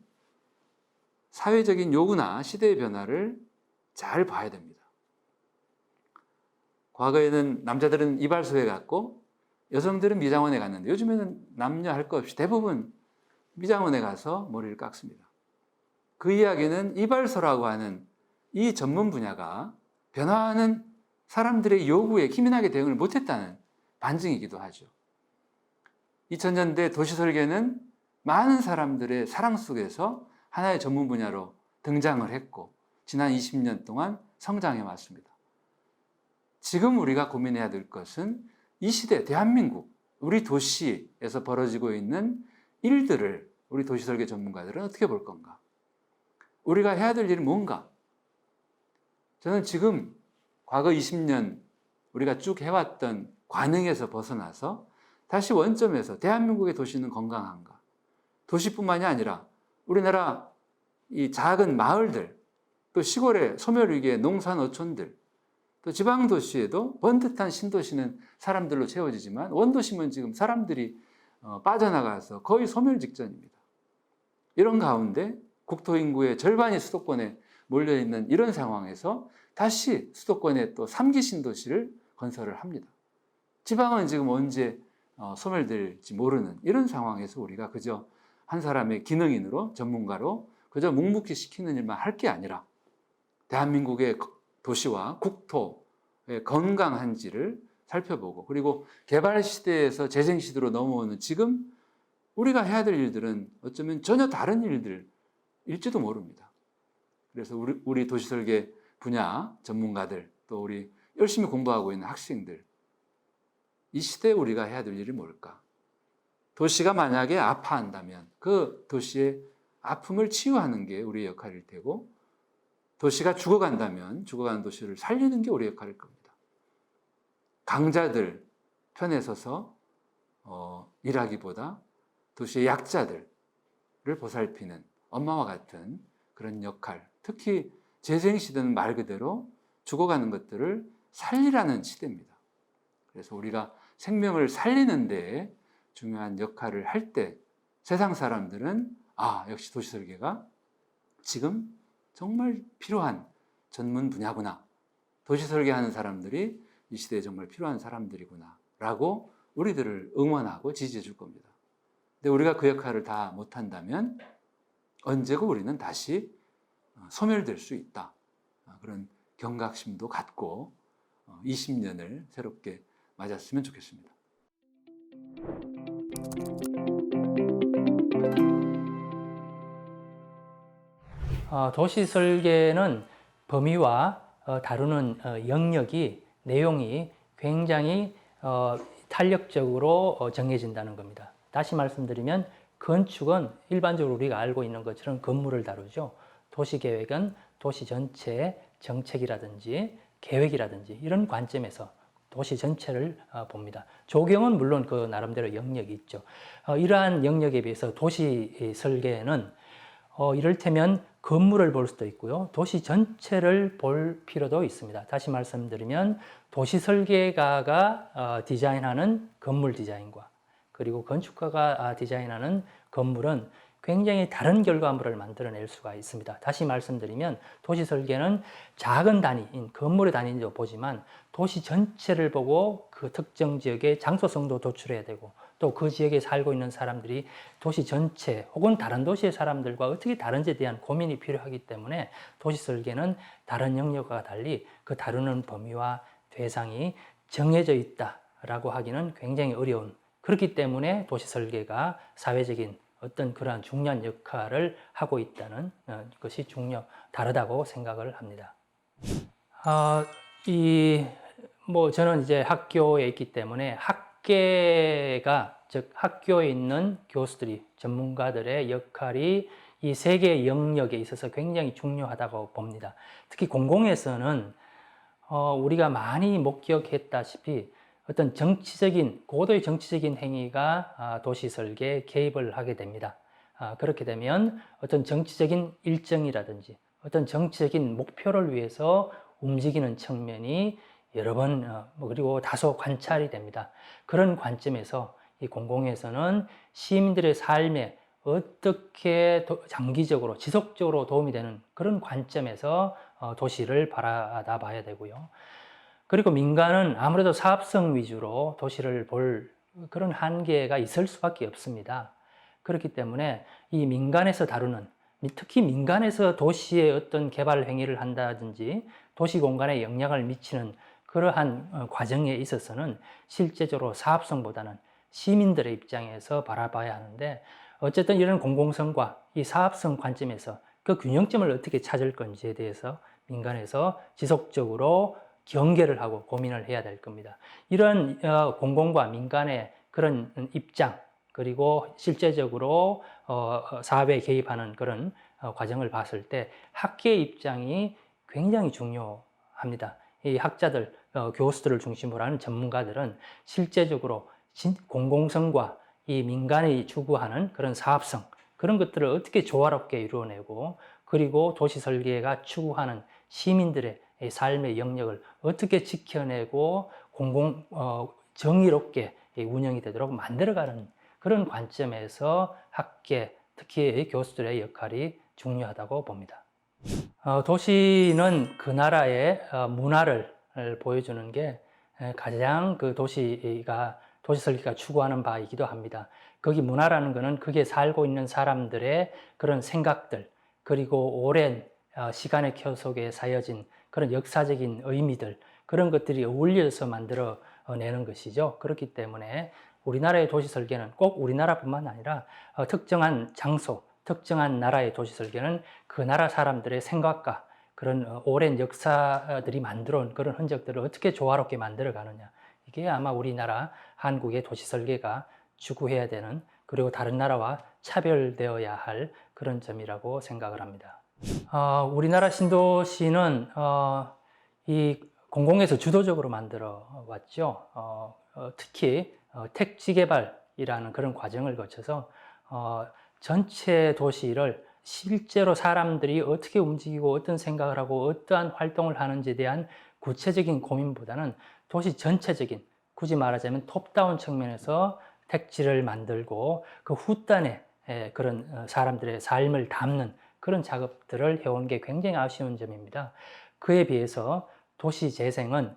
S4: 사회적인 요구나 시대의 변화를 잘 봐야 됩니다. 과거에는 남자들은 이발소에 갔고 여성들은 미장원에 갔는데 요즘에는 남녀 할 것 없이 대부분 미장원에 가서 머리를 깎습니다. 그 이야기는 이발소라고 하는 이 전문 분야가 변화하는 사람들의 요구에 기민하게 대응을 못했다는 반증이기도 하죠. 2000년대 도시설계는 많은 사람들의 사랑 속에서 하나의 전문 분야로 등장을 했고 지난 20년 동안 성장해 왔습니다. 지금 우리가 고민해야 될 것은 이 시대 대한민국, 우리 도시에서 벌어지고 있는 일들을 우리 도시설계 전문가들은 어떻게 볼 건가? 우리가 해야 될 일이 뭔가? 저는 지금 과거 20년 우리가 쭉 해왔던 관행에서 벗어나서 다시 원점에서 대한민국의 도시는 건강한가? 도시뿐만이 아니라 우리나라 이 작은 마을들, 또 시골의 소멸위기의 농산어촌들, 또 지방도시에도 번듯한 신도시는 사람들로 채워지지만 원도심은 지금 사람들이 빠져나가서 거의 소멸 직전입니다. 이런 가운데 국토 인구의 절반이 수도권에 몰려있는 이런 상황에서 다시 수도권에 또 3기 신도시를 건설을 합니다. 지방은 지금 언제 소멸될지 모르는 이런 상황에서 우리가 그저 한 사람의 기능인으로 전문가로 그저 묵묵히 시키는 일만 할 게 아니라 대한민국의 도시와 국토의 건강한지를 살펴보고 그리고 개발 시대에서 재생 시대로 넘어오는 지금 우리가 해야 될 일들은 어쩌면 전혀 다른 일들일지도 모릅니다. 그래서 우리 도시설계 분야 전문가들, 또 우리 열심히 공부하고 있는 학생들, 이 시대에 우리가 해야 될 일이 뭘까? 도시가 만약에 아파한다면 그 도시의 아픔을 치유하는 게 우리의 역할일 테고, 도시가 죽어간다면 죽어가는 도시를 살리는 게 우리의 역할일 겁니다. 강자들 편에 서서 일하기보다 도시의 약자들을 보살피는 엄마와 같은 그런 역할, 특히 재생시대는 말 그대로 죽어가는 것들을 살리라는 시대입니다. 그래서 우리가 생명을 살리는 데 중요한 역할을 할 때 세상 사람들은 역시 도시설계가 지금 정말 필요한 전문 분야구나, 도시설계하는 사람들이 이 시대에 정말 필요한 사람들이구나 라고 우리들을 응원하고 지지해 줄 겁니다. 근데 우리가 그 역할을 다 못한다면 언제고 우리는 다시 소멸될 수 있다, 그런 경각심도 갖고 20년을 새롭게 맞았으면 좋겠습니다.
S5: 도시 설계는 범위와 다루는 영역이, 내용이 굉장히 탄력적으로 정해진다는 겁니다. 다시 말씀드리면 건축은 일반적으로 우리가 알고 있는 것처럼 건물을 다루죠. 도시계획은 도시 전체의 정책이라든지 계획이라든지 이런 관점에서 도시 전체를 봅니다. 조경은 물론 그 나름대로 영역이 있죠. 이러한 영역에 비해서 도시 설계는 이를테면 건물을 볼 수도 있고요. 도시 전체를 볼 필요도 있습니다. 다시 말씀드리면 도시 설계가가 디자인하는 건물 디자인과 그리고 건축가가 디자인하는 건물은 굉장히 다른 결과물을 만들어낼 수가 있습니다. 다시 말씀드리면 도시 설계는 작은 단위인 건물의 단위도 보지만 도시 전체를 보고 그 특정 지역의 장소성도 도출해야 되고, 또 그 지역에 살고 있는 사람들이 도시 전체 혹은 다른 도시의 사람들과 어떻게 다른지에 대한 고민이 필요하기 때문에 도시 설계는 다른 영역과 달리 그 다루는 범위와 대상이 정해져 있다라고 하기는 굉장히 어려운, 그렇기 때문에 도시 설계가 사회적인 어떤 그러한 중요한 역할을 하고 있다는 것이 다르다고 생각을 합니다. 저는 이제 학교에 있기 때문에 학계가, 즉 학교에 있는 교수들이, 전문가들의 역할이 이 세 개의 영역에 있어서 굉장히 중요하다고 봅니다. 특히 공공에서는 우리가 많이 목격했다시피 어떤 고도의 정치적인 행위가 도시 설계에 개입을 하게 됩니다. 그렇게 되면 어떤 정치적인 일정이라든지 어떤 정치적인 목표를 위해서 움직이는 측면이 여러 번 그리고 다소 관찰이 됩니다. 그런 관점에서 이 공공에서는 시민들의 삶에 어떻게 장기적으로 지속적으로 도움이 되는 그런 관점에서 도시를 바라다 봐야 되고요. 그리고 민간은 아무래도 사업성 위주로 도시를 볼 그런 한계가 있을 수밖에 없습니다. 그렇기 때문에 이 민간에서 다루는, 특히 민간에서 도시의 어떤 개발 행위를 한다든지 도시 공간에 영향을 미치는 그러한 과정에 있어서는 실제적으로 사업성보다는 시민들의 입장에서 바라봐야 하는데, 어쨌든 이런 공공성과 이 사업성 관점에서 그 균형점을 어떻게 찾을 건지에 대해서 민간에서 지속적으로 경계를 하고 고민을 해야 될 겁니다. 이런 공공과 민간의 그런 입장, 그리고 실제적으로 사업에 개입하는 그런 과정을 봤을 때 학계의 입장이 굉장히 중요합니다. 이 학자들, 교수들을 중심으로 하는 전문가들은 실제적으로 공공성과 이 민간이 추구하는 그런 사업성, 그런 것들을 어떻게 조화롭게 이루어내고, 그리고 도시 설계가 추구하는 시민들의 삶의 영역을 어떻게 지켜내고 정의롭게 운영이 되도록 만들어가는 그런 관점에서 학계, 특히 교수들의 역할이 중요하다고 봅니다. 도시는 그 나라의 문화를 보여주는 게 가장 그 도시 설계가 추구하는 바이기도 합니다. 거기 문화라는 것은 거기에 살고 있는 사람들의 그런 생각들, 그리고 오랜 시간의 켜 속에 쌓여진 그런 역사적인 의미들, 그런 것들이 어울려서 만들어내는 것이죠. 그렇기 때문에 우리나라의 도시 설계는 꼭 우리나라뿐만 아니라 특정한 장소, 특정한 나라의 도시 설계는 그 나라 사람들의 생각과 그런 오랜 역사들이 만들어 온 그런 흔적들을 어떻게 조화롭게 만들어 가느냐. 이게 아마 우리나라 한국의 도시 설계가 추구해야 되는, 그리고 다른 나라와 차별되어야 할 그런 점이라고 생각을 합니다. 우리나라 신도시는 이 공공에서 주도적으로 만들어 왔죠. 특히 택지 개발이라는 그런 과정을 거쳐서 전체 도시를 실제로 사람들이 어떻게 움직이고 어떤 생각을 하고 어떠한 활동을 하는지에 대한 구체적인 고민보다는 도시 전체적인, 굳이 말하자면 톱다운 측면에서 택지를 만들고 그 후단에 그런 사람들의 삶을 담는 그런 작업들을 해온 게 굉장히 아쉬운 점입니다. 그에 비해서 도시 재생은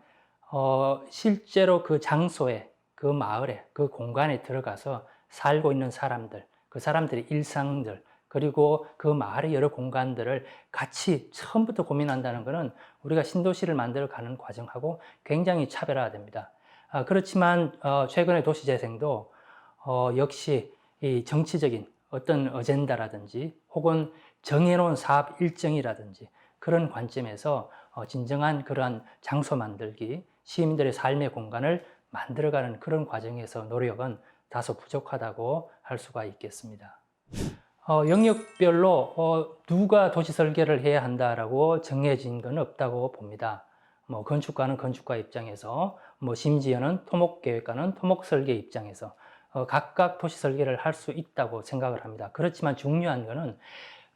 S5: 실제로 그 장소에, 그 마을에, 그 공간에 들어가서 살고 있는 사람들, 그 사람들의 일상들, 그리고 그 마을의 여러 공간들을 같이 처음부터 고민한다는 것은 우리가 신도시를 만들어 가는 과정하고 굉장히 차별화됩니다. 그렇지만 최근의 도시재생도 역시 이 정치적인 어떤 어젠다라든지 혹은 정해놓은 사업 일정이라든지 그런 관점에서 진정한 그러한 장소 만들기, 시민들의 삶의 공간을 만들어가는 그런 과정에서 노력은 다소 부족하다고 할 수가 있겠습니다. 영역별로 누가 도시 설계를 해야 한다라고 정해진 건 없다고 봅니다. 건축가는 건축가 입장에서, 심지어는 토목계획가는 토목설계 입장에서 각각 도시 설계를 할 수 있다고 생각을 합니다. 그렇지만 중요한 것은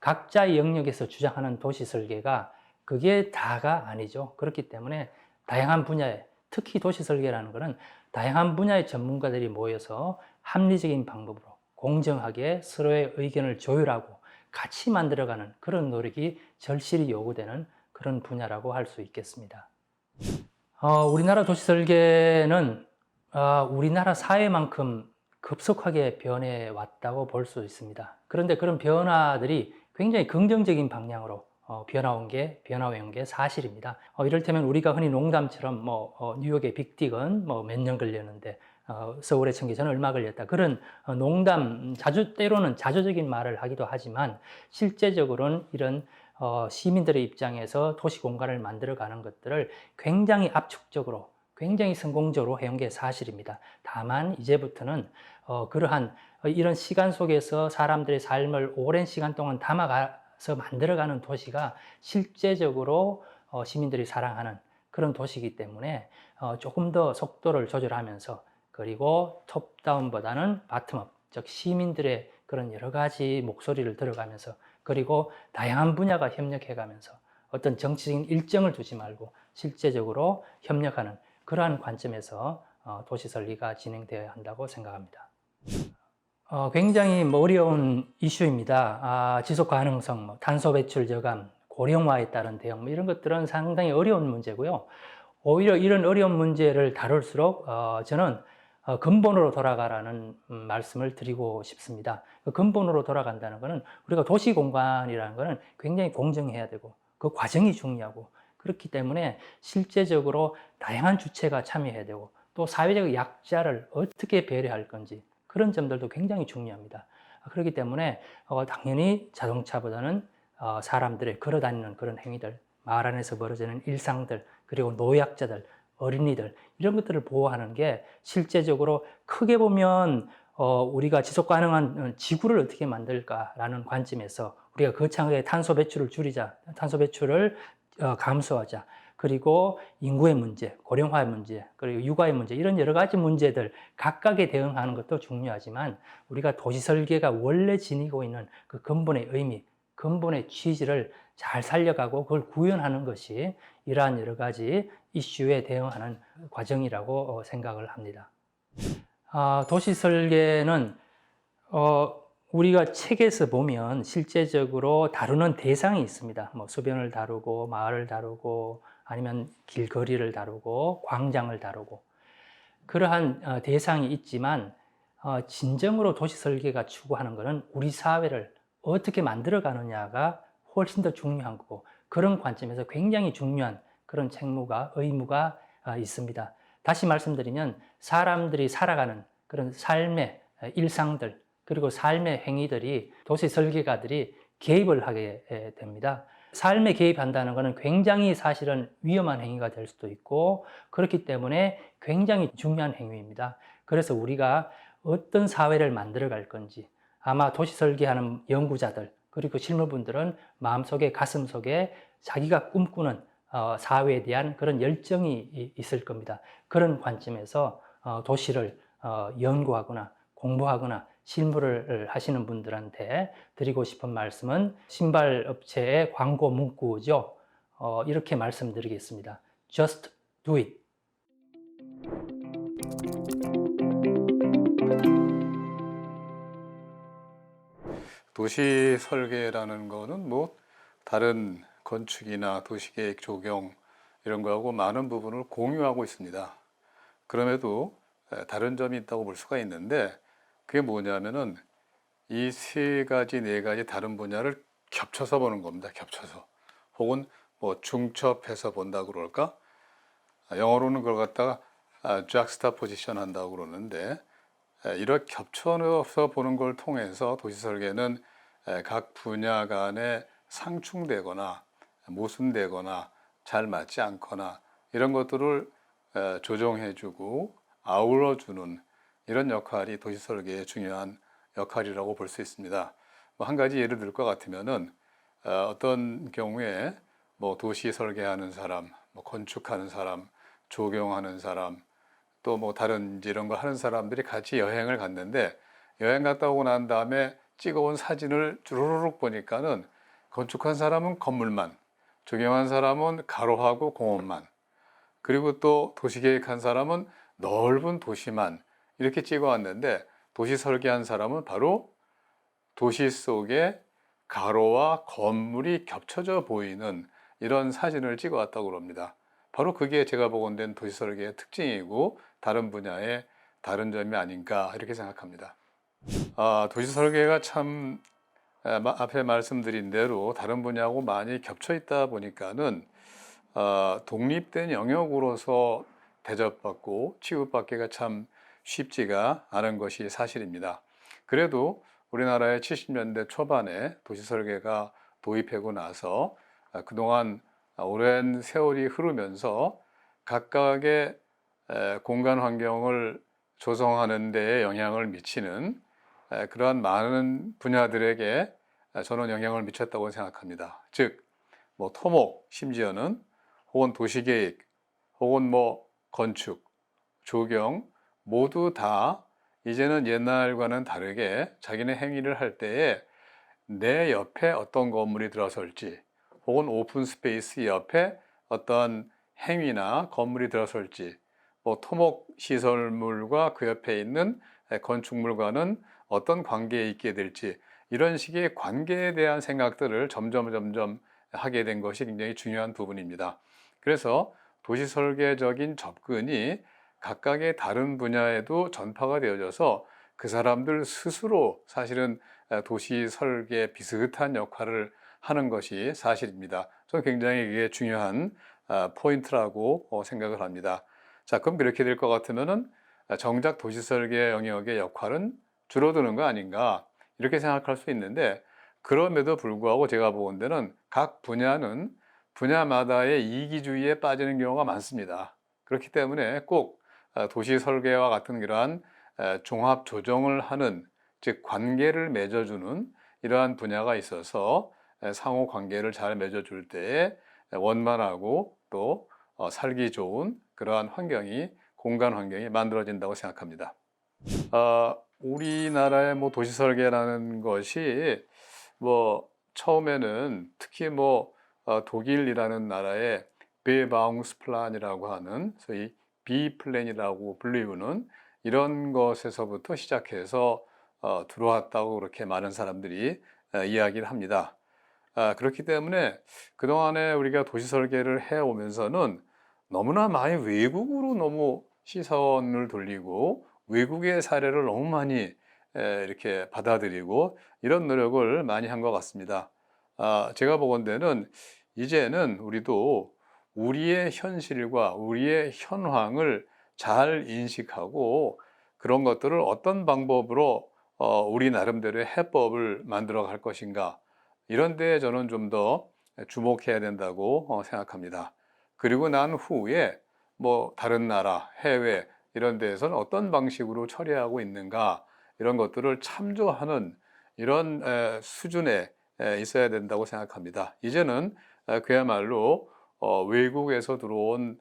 S5: 각자의 영역에서 주장하는 도시 설계가 그게 다가 아니죠. 그렇기 때문에 다양한 분야에, 특히 도시 설계라는 것은 다양한 분야의 전문가들이 모여서 합리적인 방법으로 공정하게 서로의 의견을 조율하고 같이 만들어가는 그런 노력이 절실히 요구되는 그런 분야라고 할 수 있겠습니다. 우리나라 도시 설계는 우리나라 사회만큼 급속하게 변해 왔다고 볼 수 있습니다. 그런데 그런 변화들이 굉장히 긍정적인 방향으로 변화온 게 사실입니다. 이를테면 우리가 흔히 농담처럼 뉴욕의 빅딕은 몇 년 걸렸는데 서울의 청계천은 얼마 걸렸다. 그런 농담, 때로는 자조적인 말을 하기도 하지만 실제적으로는 이런 시민들의 입장에서 도시 공간을 만들어가는 것들을 굉장히 압축적으로, 굉장히 성공적으로 해온 게 사실입니다. 다만 이제부터는 그러한 이런 시간 속에서 사람들의 삶을 오랜 시간 동안 담아가서 만들어가는 도시가 실제적으로 시민들이 사랑하는 그런 도시이기 때문에 조금 더 속도를 조절하면서, 그리고 톱다운보다는 바텀업, 즉 시민들의 그런 여러 가지 목소리를 들어가면서, 그리고 다양한 분야가 협력해가면서 어떤 정치적인 일정을 두지 말고 실제적으로 협력하는 그러한 관점에서 도시 설계가 진행되어야 한다고 생각합니다. 굉장히 어려운 이슈입니다. 지속 가능성, 탄소 배출 저감, 고령화에 따른 대응, 이런 것들은 상당히 어려운 문제고요. 오히려 이런 어려운 문제를 다룰수록 저는 근본으로 돌아가라는 말씀을 드리고 싶습니다. 근본으로 돌아간다는 것은 우리가 도시 공간이라는 것은 굉장히 공정해야 되고 그 과정이 중요하고, 그렇기 때문에 실제적으로 다양한 주체가 참여해야 되고 또 사회적 약자를 어떻게 배려할 건지 그런 점들도 굉장히 중요합니다. 그렇기 때문에 당연히 자동차보다는 사람들의 걸어다니는 그런 행위들, 마을 안에서 벌어지는 일상들, 그리고 노약자들, 어린이들, 이런 것들을 보호하는 게 실제적으로 크게 보면 우리가 지속 가능한 지구를 어떻게 만들까라는 관점에서 우리가 거창하게 탄소 배출을 줄이자, 탄소 배출을 감소하자, 그리고 인구의 문제, 고령화의 문제, 그리고 육아의 문제, 이런 여러 가지 문제들 각각에 대응하는 것도 중요하지만 우리가 도시 설계가 원래 지니고 있는 그 근본의 의미, 근본의 취지를 잘 살려가고 그걸 구현하는 것이 이러한 여러 가지 이슈에 대응하는 과정이라고 생각을 합니다. 도시 설계는 우리가 책에서 보면 실제적으로 다루는 대상이 있습니다. 수변을 다루고 마을을 다루고 아니면 길거리를 다루고 광장을 다루고 그러한 대상이 있지만 진정으로 도시 설계가 추구하는 것은 우리 사회를 어떻게 만들어 가느냐가 훨씬 더 중요한 거고, 그런 관점에서 굉장히 중요한 그런 책무가, 의무가 있습니다. 다시 말씀드리면 사람들이 살아가는 그런 삶의 일상들, 그리고 삶의 행위들이 도시 설계가들이 개입을 하게 됩니다. 삶에 개입한다는 것은 굉장히 사실은 위험한 행위가 될 수도 있고 그렇기 때문에 굉장히 중요한 행위입니다. 그래서 우리가 어떤 사회를 만들어 갈 건지 아마 도시 설계하는 연구자들 그리고 실무분들은 마음속에 가슴속에 자기가 꿈꾸는 사회에 대한 그런 열정이 있을 겁니다. 그런 관점에서 도시를 연구하거나 공부하거나 실무를 하시는 분들한테 드리고 싶은 말씀은 신발 업체의 광고 문구죠. 이렇게 말씀드리겠습니다. Just do it.
S6: 도시 설계라는 거는 뭐 다른 건축이나 도시계획 조경 이런 거하고 많은 부분을 공유하고 있습니다. 그럼에도 다른 점이 있다고 볼 수가 있는데 그게 뭐냐면은 이 세 가지, 네 가지 다른 분야를 겹쳐서 보는 겁니다. 겹쳐서. 혹은 뭐 중첩해서 본다고 그럴까? 영어로는 그걸 갖다가 juxtaposition 한다고 그러는데 이렇게 겹쳐서 보는 걸 통해서 도시 설계는 각 분야 간에 상충되거나 모순되거나 잘 맞지 않거나 이런 것들을 조정해주고 아울러주는 이런 역할이 도시 설계의 중요한 역할이라고 볼 수 있습니다. 뭐 한 가지 예를 들 것 같으면은 어떤 경우에 뭐 도시 설계하는 사람, 뭐 건축하는 사람, 조경하는 사람, 또 뭐 다른 이런 거 하는 사람들이 같이 여행을 갔는데 여행 갔다 오고 난 다음에 찍어온 사진을 주르륵 보니까는 건축한 사람은 건물만, 조경한 사람은 가로하고 공원만, 그리고 또 도시계획한 사람은 넓은 도시만 이렇게 찍어왔는데 도시 설계한 사람은 바로 도시 속에 가로와 건물이 겹쳐져 보이는 이런 사진을 찍어왔다고 합니다. 바로 그게 제가 보건된 도시 설계의 특징이고 다른 분야의 다른 점이 아닌가 이렇게 생각합니다. 도시 설계가 참 앞에 말씀드린 대로 다른 분야하고 많이 겹쳐 있다 보니까는 독립된 영역으로서 대접받고 취급받기가 참 쉽지가 않은 것이 사실입니다. 그래도 우리나라의 70년대 초반에 도시 설계가 도입하고 나서 그동안 오랜 세월이 흐르면서 각각의 공간 환경을 조성하는 데에 영향을 미치는 그러한 많은 분야들에게 저는 영향을 미쳤다고 생각합니다. 즉, 뭐 토목, 심지어는 혹은 도시계획, 혹은 뭐 건축, 조경 모두 다 이제는 옛날과는 다르게 자기네 행위를 할 때에 내 옆에 어떤 건물이 들어설지 혹은 오픈 스페이스 옆에 어떤 행위나 건물이 들어설지 뭐 토목 시설물과 그 옆에 있는 건축물과는 어떤 관계에 있게 될지 이런 식의 관계에 대한 생각들을 점점 하게 된 것이 굉장히 중요한 부분입니다. 그래서 도시 설계적인 접근이 각각의 다른 분야에도 전파가 되어져서 그 사람들 스스로 사실은 도시 설계 비슷한 역할을 하는 것이 사실입니다. 저는 굉장히 이게 중요한 포인트라고 생각을 합니다. 자, 그럼 그렇게 될 것 같으면은 정작 도시 설계 영역의 역할은 줄어드는 거 아닌가 이렇게 생각할 수 있는데 그럼에도 불구하고 제가 보건 데는 각 분야는 분야마다의 이기주의에 빠지는 경우가 많습니다. 그렇기 때문에 꼭 도시 설계와 같은 그러한 종합 조정을 하는 즉 관계를 맺어주는 이러한 분야가 있어서 상호 관계를 잘 맺어줄 때에 원만하고 또 살기 좋은 그러한 환경이 공간 환경이 만들어진다고 생각합니다. 우리나라의 뭐 도시 설계라는 것이 뭐 처음에는 특히 뭐 독일이라는 나라의 베바웅스플란이라고 하는 소위 B 플랜이라고 불리우는 이런 것에서부터 시작해서 들어왔다고 그렇게 많은 사람들이 이야기를 합니다. 그렇기 때문에 그동안에 우리가 도시 설계를 해오면서는 너무나 많이 외국으로 너무 시선을 돌리고 외국의 사례를 너무 많이 이렇게 받아들이고 이런 노력을 많이 한 것 같습니다. 제가 보건대는 이제는 우리도 우리의 현실과 우리의 현황을 잘 인식하고 그런 것들을 어떤 방법으로 우리 나름대로의 해법을 만들어 갈 것인가, 이런 데에 저는 좀 더 주목해야 된다고 생각합니다. 그리고 난 후에 뭐 다른 나라, 해외 이런 데에서는 어떤 방식으로 처리하고 있는가, 이런 것들을 참조하는 이런 수준에 있어야 된다고 생각합니다. 이제는 그야말로 외국에서 들어온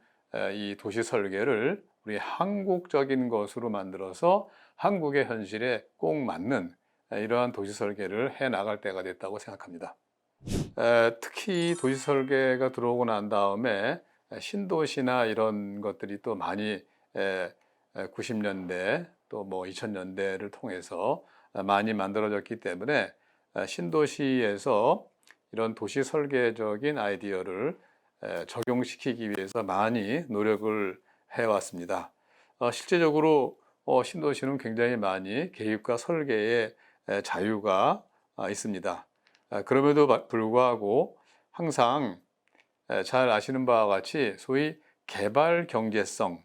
S6: 이 도시 설계를 우리 한국적인 것으로 만들어서 한국의 현실에 꼭 맞는 이러한 도시 설계를 해 나갈 때가 됐다고 생각합니다. 특히 도시 설계가 들어오고 난 다음에 신도시나 이런 것들이 또 많이 90년대 또 뭐 2000년대를 통해서 많이 만들어졌기 때문에 신도시에서 이런 도시 설계적인 아이디어를 적용시키기 위해서 많이 노력을 해왔습니다. 실제적으로 신도시는 굉장히 많이 계획과 설계의 자유가 있습니다. 그럼에도 불구하고 항상 잘 아시는 바와 같이 소위 개발 경제성,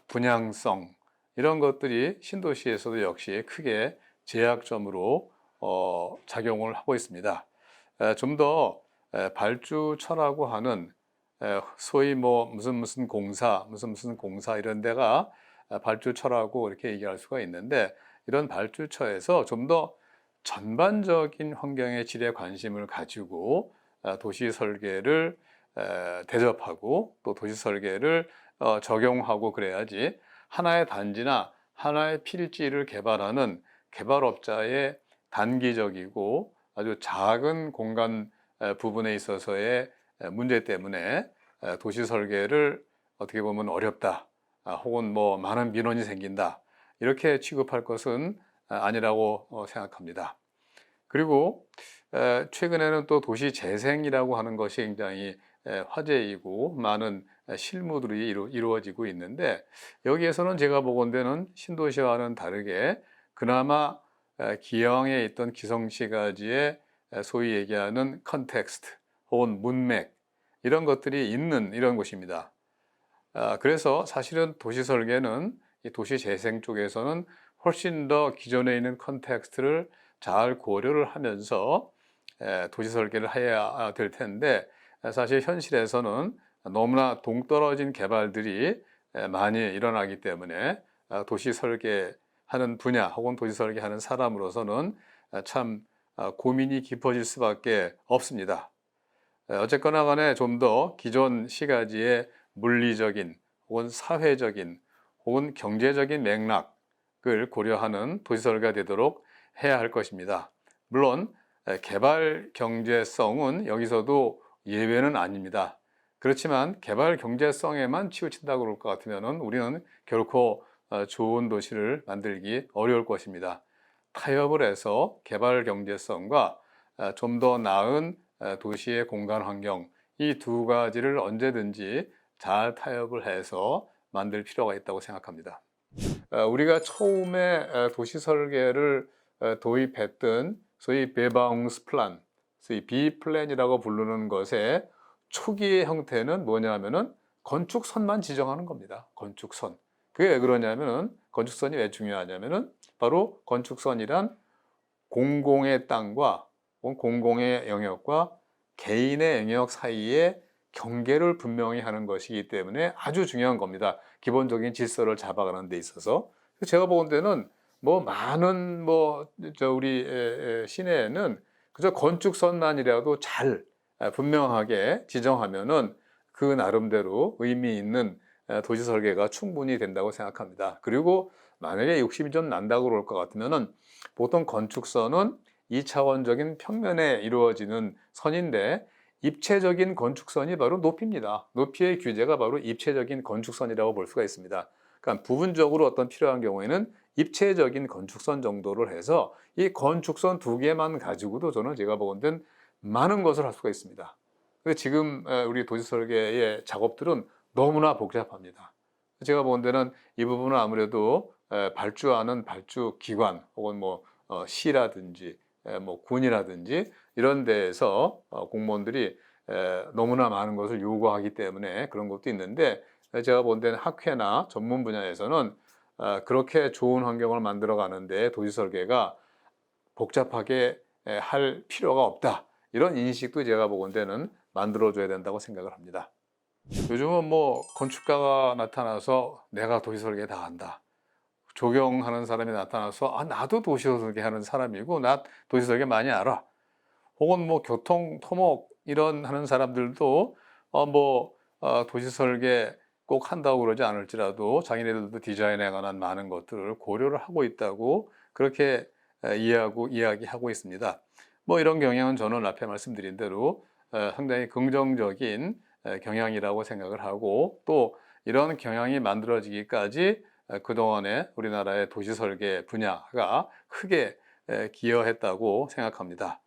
S6: 분양성 이런 것들이 신도시에서도 역시 크게 제약점으로 작용을 하고 있습니다. 좀 더 발주처라고 하는 소위 뭐 무슨 공사 이런 데가 발주처라고 이렇게 얘기할 수가 있는데, 이런 발주처에서 좀 더 전반적인 환경의 질에 관심을 가지고 도시 설계를 대접하고 또 도시 설계를 적용하고 그래야지, 하나의 단지나 하나의 필지를 개발하는 개발업자의 단기적이고 아주 작은 공간 부분에 있어서의 문제 때문에 도시 설계를 어떻게 보면 어렵다, 혹은 뭐 많은 민원이 생긴다, 이렇게 취급할 것은 아니라고 생각합니다. 그리고 최근에는 또 도시 재생이라고 하는 것이 굉장히 화제이고 많은 실무들이 이루어지고 있는데, 여기에서는 제가 보건대는 신도시와는 다르게 그나마 기왕에 있던 기성시가지의 소위 얘기하는 컨텍스트 혹은 문맥, 이런 것들이 있는 이런 곳입니다. 그래서 사실은 도시 설계는 이 도시 재생 쪽에서는 훨씬 더 기존에 있는 컨텍스트를 잘 고려를 하면서 도시 설계를 해야 될 텐데, 사실 현실에서는 너무나 동떨어진 개발들이 많이 일어나기 때문에 도시 설계하는 분야 혹은 도시 설계하는 사람으로서는 참 고민이 깊어질 수밖에 없습니다. 어쨌거나 간에 좀 더 기존 시가지의 물리적인 혹은 사회적인 혹은 경제적인 맥락을 고려하는 도시 설계가 되도록 해야 할 것입니다. 물론 개발 경제성은 여기서도 예외는 아닙니다. 그렇지만 개발 경제성에만 치우친다고 그럴 것 같으면 우리는 결코 좋은 도시를 만들기 어려울 것입니다. 타협을 해서 개발 경제성과 좀 더 나은 도시의 공간 환경, 이 두 가지를 언제든지 잘 타협을 해서 만들 필요가 있다고 생각합니다. 우리가 처음에 도시 설계를 도입했던 소위 베바웅스 플랜, 소위 B플랜이라고 부르는 것의 초기의 형태는 뭐냐면은 건축선만 지정하는 겁니다. 건축선. 그게 왜 그러냐면은, 건축선이 왜 중요하냐면은 바로 건축선이란 공공의 땅과 공공의 영역과 개인의 영역 사이에 경계를 분명히 하는 것이기 때문에 아주 중요한 겁니다. 기본적인 질서를 잡아가는 데 있어서. 제가 보건대는 뭐 많은 우리 시내에는 그저 건축선만이라도 잘 분명하게 지정하면은 그 나름대로 의미 있는 도시 설계가 충분히 된다고 생각합니다. 그리고 만약에 욕심이 좀 난다고 그럴 것 같으면은, 보통 건축선은 2차원적인 평면에 이루어지는 선인데, 입체적인 건축선이 바로 높이입니다. 높이의 규제가 바로 입체적인 건축선이라고 볼 수가 있습니다. 그러니까 부분적으로 어떤 필요한 경우에는 입체적인 건축선 정도를 해서 이 건축선 두 개만 가지고도 저는 제가 보건대는 많은 것을 할 수가 있습니다. 근데 지금 우리 도시 설계의 작업들은 너무나 복잡합니다. 제가 보건대는 이 부분은 아무래도 발주하는 발주 기관 혹은 시라든지 군이라든지 이런 데에서 공무원들이 너무나 많은 것을 요구하기 때문에 그런 것도 있는데, 제가 본 데는 학회나 전문 분야에서는 그렇게 좋은 환경을 만들어 가는데 도시 설계가 복잡하게 할 필요가 없다. 이런 인식도 제가 보건대는 만들어줘야 된다고 생각을 합니다. 요즘은 뭐 건축가가 나타나서 내가 도시설계 다 한다. 조경하는 사람이 나타나서 나도 도시설계 하는 사람이고 나 도시설계 많이 알아. 혹은 뭐 교통, 토목 이런 하는 사람들도 도시설계 꼭 한다고 그러지 않을지라도 자기네들도 디자인에 관한 많은 것들을 고려를 하고 있다고 그렇게 이야기하고 있습니다. 뭐 이런 경향은 저는 앞에 말씀드린 대로 상당히 긍정적인 경향이라고 생각을 하고 또 이런 경향이 만들어지기까지 그동안에 우리나라의 도시설계 분야가 크게 기여했다고 생각합니다.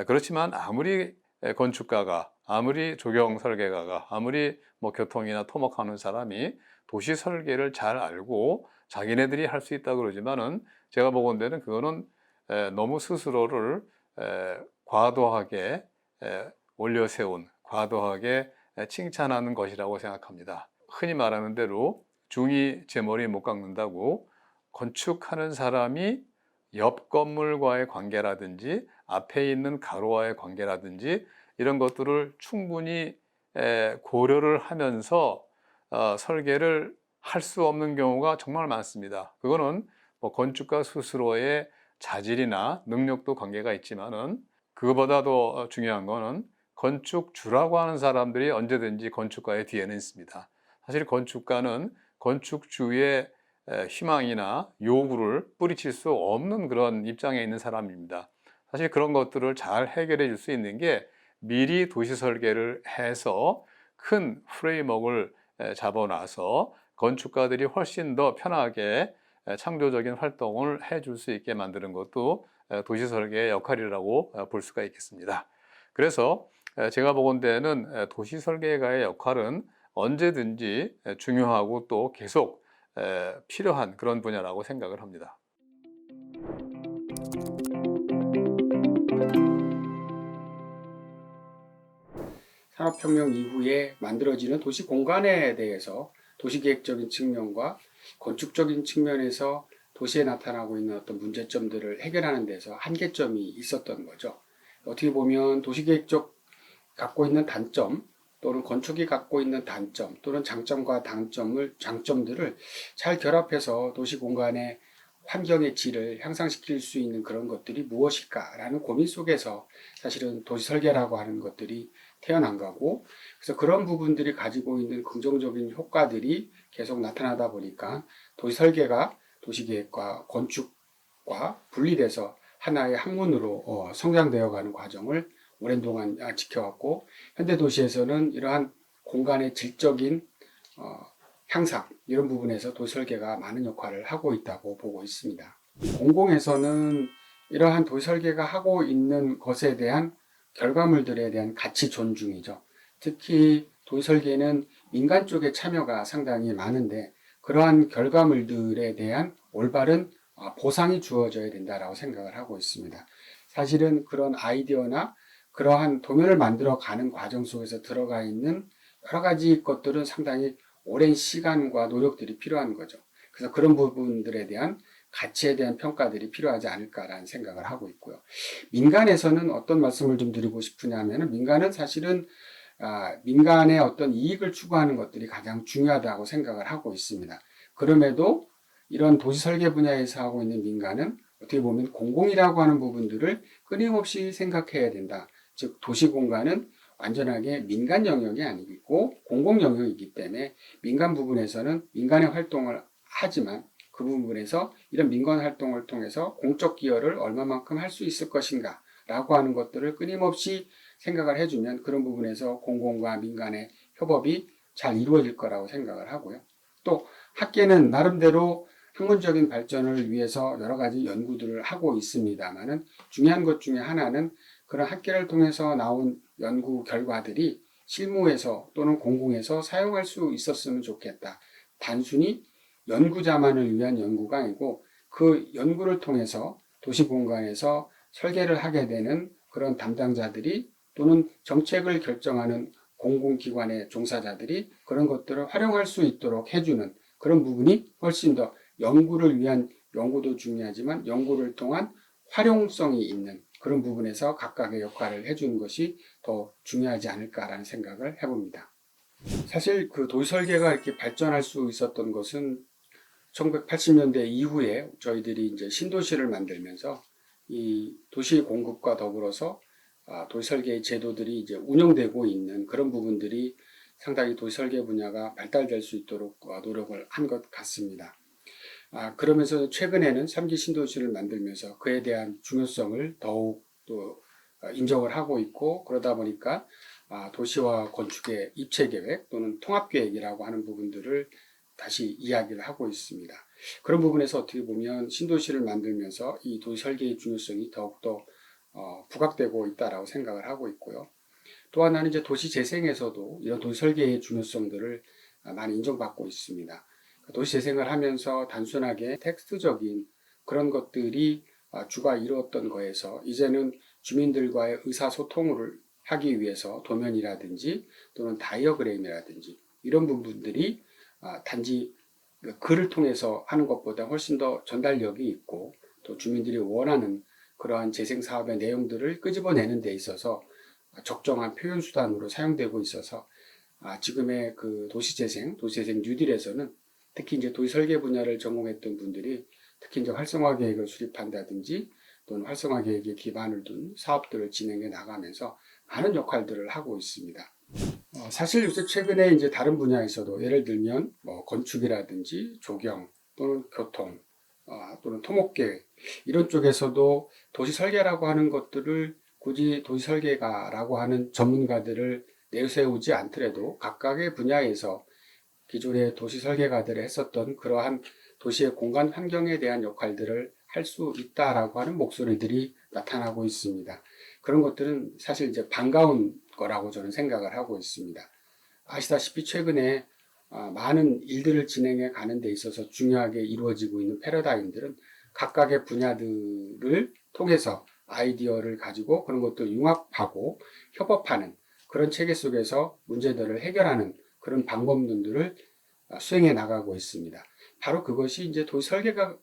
S6: 그렇지만 아무리 건축가가, 아무리 조경설계가가, 아무리 뭐 교통이나 토목하는 사람이 도시설계를 잘 알고 자기네들이 할 수 있다고 그러지만은 제가 보건대는 그거는 너무 스스로를 과도하게 올려세운, 과도하게 칭찬하는 것이라고 생각합니다. 흔히 말하는 대로 중이 제 머리 못 깎는다고 건축하는 사람이 옆 건물과의 관계라든지 앞에 있는 가로와의 관계라든지 이런 것들을 충분히 고려를 하면서 설계를 할 수 없는 경우가 정말 많습니다. 그거는 뭐 건축가 스스로의 자질이나 능력도 관계가 있지만은 그거보다 더 중요한 거는 건축주라고 하는 사람들이 언제든지 건축가의 뒤에는 있습니다. 사실 건축가는 건축주의 희망이나 요구를 뿌리칠 수 없는 그런 입장에 있는 사람입니다. 사실 그런 것들을 잘 해결해 줄 수 있는 게 미리 도시 설계를 해서 큰 프레임워크를 잡아놔서 건축가들이 훨씬 더 편하게 창조적인 활동을 해줄 수 있게 만드는 것도 도시 설계의 역할이라고 볼 수가 있겠습니다. 그래서 제가 보건대는 도시 설계가의 역할은 언제든지 중요하고 또 계속 필요한 그런 분야라고 생각을 합니다.
S7: 산업혁명 이후에 만들어지는 도시 공간에 대해서 도시계획적인 측면과 건축적인 측면에서 도시에 나타나고 있는 어떤 문제점들을 해결하는 데서 한계점이 있었던 거죠. 어떻게 보면 도시계획적 갖고 있는 단점 또는 건축이 갖고 있는 단점 또는 장점과 장점들을 잘 결합해서 도시 공간의 환경의 질을 향상시킬 수 있는 그런 것들이 무엇일까라는 고민 속에서 사실은 도시 설계라고 하는 것들이 태어난 거고, 그래서 그런 부분들이 가지고 있는 긍정적인 효과들이 계속 나타나다 보니까 도시 설계가 도시계획과 건축과 분리돼서 하나의 학문으로 성장되어 가는 과정을 오랜 동안 지켜왔고, 현대도시에서는 이러한 공간의 질적인 향상 이런 부분에서 도시설계가 많은 역할을 하고 있다고 보고 있습니다. 공공에서는 이러한 도시설계가 하고 있는 것에 대한 결과물들에 대한 가치 존중이죠. 특히 도시설계는 민간 쪽의 참여가 상당히 많은데 그러한 결과물들에 대한 올바른 보상이 주어져야 된다고 생각을 하고 있습니다. 사실은 그런 아이디어나 그러한 도면을 만들어 가는 과정 속에서 들어가 있는 여러 가지 것들은 상당히 오랜 시간과 노력들이 필요한 거죠. 그래서 그런 부분들에 대한 가치에 대한 평가들이 필요하지 않을까라는 생각을 하고 있고요. 민간에서는 어떤 말씀을 좀 드리고 싶으냐면은 민간은 사실은 민간의 어떤 이익을 추구하는 것들이 가장 중요하다고 생각을 하고 있습니다. 그럼에도 이런 도시 설계 분야에서 하고 있는 민간은 어떻게 보면 공공이라고 하는 부분들을 끊임없이 생각해야 된다. 즉 도시 공간은 완전하게 민간 영역이 아니고 공공 영역이기 때문에 민간 부분에서는 민간의 활동을 하지만 그 부분에서 이런 민간 활동을 통해서 공적 기여를 얼마만큼 할 수 있을 것인가 라고 하는 것들을 끊임없이 생각을 해주면 그런 부분에서 공공과 민간의 협업이 잘 이루어질 거라고 생각을 하고요. 또 학계는 나름대로 학문적인 발전을 위해서 여러 가지 연구들을 하고 있습니다만은 중요한 것 중에 하나는 그런 학계를 통해서 나온 연구 결과들이 실무에서 또는 공공에서 사용할 수 있었으면 좋겠다. 단순히 연구자만을 위한 연구가 아니고 그 연구를 통해서 도시 공간에서 설계를 하게 되는 그런 담당자들이 또는 정책을 결정하는 공공기관의 종사자들이 그런 것들을 활용할 수 있도록 해주는 그런 부분이 훨씬 더 연구를 위한 연구도 중요하지만 연구를 통한 활용성이 있는 그런 부분에서 각각의 역할을 해주는 것이 더 중요하지 않을까라는 생각을 해봅니다. 사실 그 도시 설계가 이렇게 발전할 수 있었던 것은 1980년대 이후에 저희들이 이제 신도시를 만들면서 이 도시 공급과 더불어서 도시 설계의 제도들이 이제 운영되고 있는 그런 부분들이 상당히 도시 설계 분야가 발달될 수 있도록 노력을 한 것 같습니다. 그러면서 최근에는 3기 신도시를 만들면서 그에 대한 중요성을 더욱 또 인정을 하고 있고, 그러다 보니까 도시와 건축의 입체 계획 또는 통합 계획이라고 하는 부분들을 다시 이야기를 하고 있습니다. 그런 부분에서 어떻게 보면 신도시를 만들면서 이 도시 설계의 중요성이 더욱더 부각되고 있다라고 생각을 하고 있고요. 또 하나는 이제 도시 재생에서도 이런 도시 설계의 중요성들을 많이 인정받고 있습니다. 도시 재생을 하면서 단순하게 텍스트적인 그런 것들이 주가 이루었던 거에서 이제는 주민들과의 의사소통을 하기 위해서 도면이라든지 또는 다이어그램이라든지 이런 부분들이 단지 글을 통해서 하는 것보다 훨씬 더 전달력이 있고, 또 주민들이 원하는 그러한 재생 사업의 내용들을 끄집어내는 데 있어서 적정한 표현 수단으로 사용되고 있어서 지금의 그 도시재생 뉴딜에서는 특히 이제 도시 설계 분야를 전공했던 분들이 특히 이제 활성화 계획을 수립한다든지 또는 활성화 계획에 기반을 둔 사업들을 진행해 나가면서 많은 역할들을 하고 있습니다. 사실 요새 최근에 이제 다른 분야에서도 예를 들면 뭐 건축이라든지 조경 또는 교통 또는 토목계획 이런 쪽에서도 도시 설계라고 하는 것들을 굳이 도시 설계가라고 하는 전문가들을 내세우지 않더라도 각각의 분야에서 기존의 도시 설계가들이 했었던 그러한 도시의 공간 환경에 대한 역할들을 할 수 있다라고 하는 목소리들이 나타나고 있습니다. 그런 것들은 사실 이제 반가운 거라고 저는 생각을 하고 있습니다. 아시다시피 최근에 많은 일들을 진행해 가는 데 있어서 중요하게 이루어지고 있는 패러다임들은 각각의 분야들을 통해서 아이디어를 가지고 그런 것들을 융합하고 협업하는 그런 체계 속에서 문제들을 해결하는 그런 방법론들을 수행해 나가고 있습니다. 바로 그것이 이제 도시 설계가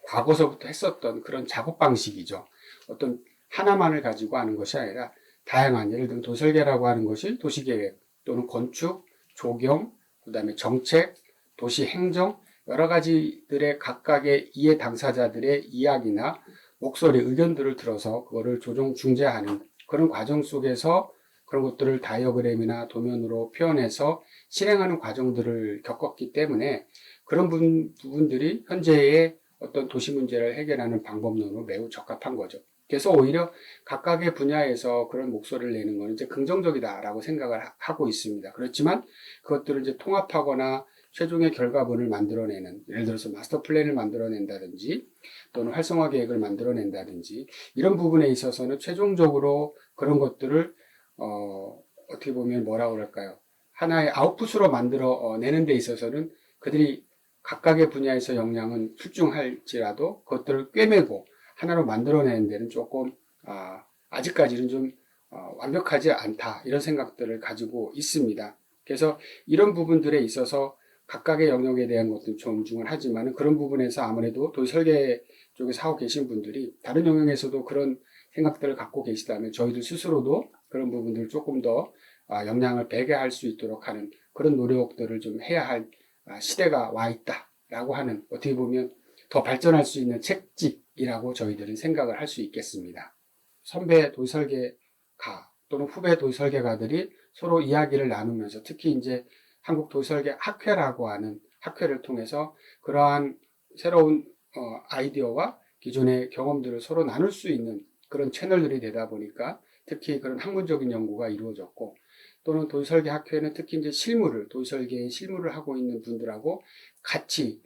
S7: 과거서부터 했었던 그런 작업 방식이죠. 어떤 하나만을 가지고 하는 것이 아니라 다양한, 예를 들면 도시 설계라고 하는 것이 도시계획 또는 건축, 조경, 그 다음에 정책, 도시 행정 여러 가지들의 각각의 이해 당사자들의 이야기나 목소리, 의견들을 들어서 그거를 조정 중재하는 그런 과정 속에서 그런 것들을 다이어그램이나 도면으로 표현해서 실행하는 과정들을 겪었기 때문에 그런 부분들이 현재의 어떤 도시 문제를 해결하는 방법론으로 매우 적합한 거죠. 그래서 오히려 각각의 분야에서 그런 목소리를 내는 건 이제 긍정적이다라고 생각을 하고 있습니다. 그렇지만 그것들을 이제 통합하거나 최종의 결과물을 만들어내는, 예를 들어서 마스터 플랜을 만들어낸다든지 또는 활성화 계획을 만들어낸다든지 이런 부분에 있어서는 최종적으로 그런 것들을 어떻게 보면 뭐라고 그럴까요? 하나의 아웃풋으로 만들어내는 데 있어서는 그들이 각각의 분야에서 역량은 출중할지라도 그것들을 꿰매고 하나로 만들어내는 데는 조금 아직까지는 좀 완벽하지 않다 이런 생각들을 가지고 있습니다. 그래서 이런 부분들에 있어서 각각의 영역에 대한 것도 존중을 하지만 그런 부분에서 아무래도 도시 설계 쪽에서 하고 계신 분들이 다른 영역에서도 그런 생각들을 갖고 계시다면 저희들 스스로도 그런 부분들을 조금 더 역량을 배게할 수 있도록 하는 그런 노력들을 좀 해야 할 시대가 와 있다라고 하는, 어떻게 보면 더 발전할 수 있는 책찍이라고 저희들은 생각을 할 수 있겠습니다. 선배 도시설계가 또는 후배 도시설계가들이 서로 이야기를 나누면서 특히 이제 한국도시설계학회라고 하는 학회를 통해서 그러한 새로운 아이디어와 기존의 경험들을 서로 나눌 수 있는 그런 채널들이 되다 보니까 특히 그런 학문적인 연구가 이루어졌고, 또는 도시설계학회는 특히 이제 도시설계의 실무를 하고 있는 분들하고 같이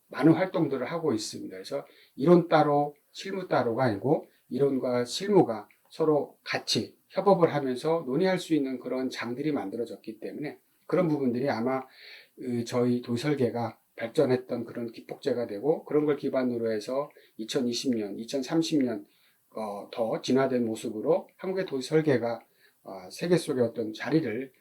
S7: 많은 활동들을 하고 있습니다. 그래서 이론 따로 실무 따로가 아니고 이론과 실무가 서로 같이 협업을 하면서 논의할 수 있는 그런 장들이 만들어졌기 때문에 그런 부분들이 아마 저희 도시설계가 발전했던 그런 기폭제가 되고, 그런 걸 기반으로 해서 2020년, 2030년 더 진화된 모습으로 한국의 도시설계가 세계 속의 어떤 자리를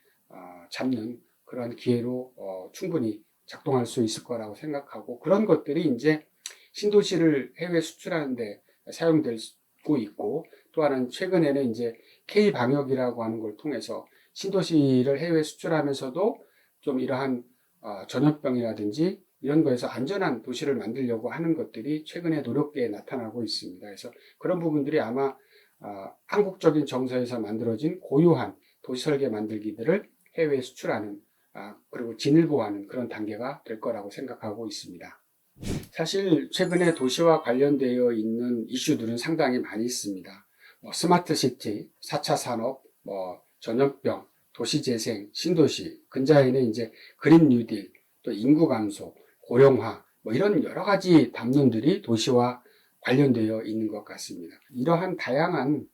S7: 잡는 그런 기회로 충분히 작동할 수 있을 거라고 생각하고, 그런 것들이 이제 신도시를 해외 수출하는데 사용되고 있고, 또 하나는 최근에는 이제 K 방역이라고 하는 걸 통해서 신도시를 해외 수출하면서도 좀 이러한 전염병이라든지 이런 거에서 안전한 도시를 만들려고 하는 것들이 최근에 노력계에 나타나고 있습니다. 그래서 그런 부분들이 아마 한국적인 정서에서 만들어진 고유한 도시 설계 만들기들을 해외에 수출하는 그리고 진일보하는 그런 단계가 될 거라고 생각하고 있습니다. 사실 최근에 도시와 관련되어 있는 이슈들은 상당히 많이 있습니다. 스마트 시티, 4차 산업, 전염병, 도시재생, 신도시, 근자에는 이제 그린 뉴딜, 또 인구 감소, 고령화, 이런 여러 가지 담론들이 도시와 관련되어 있는 것 같습니다. 이러한 다양한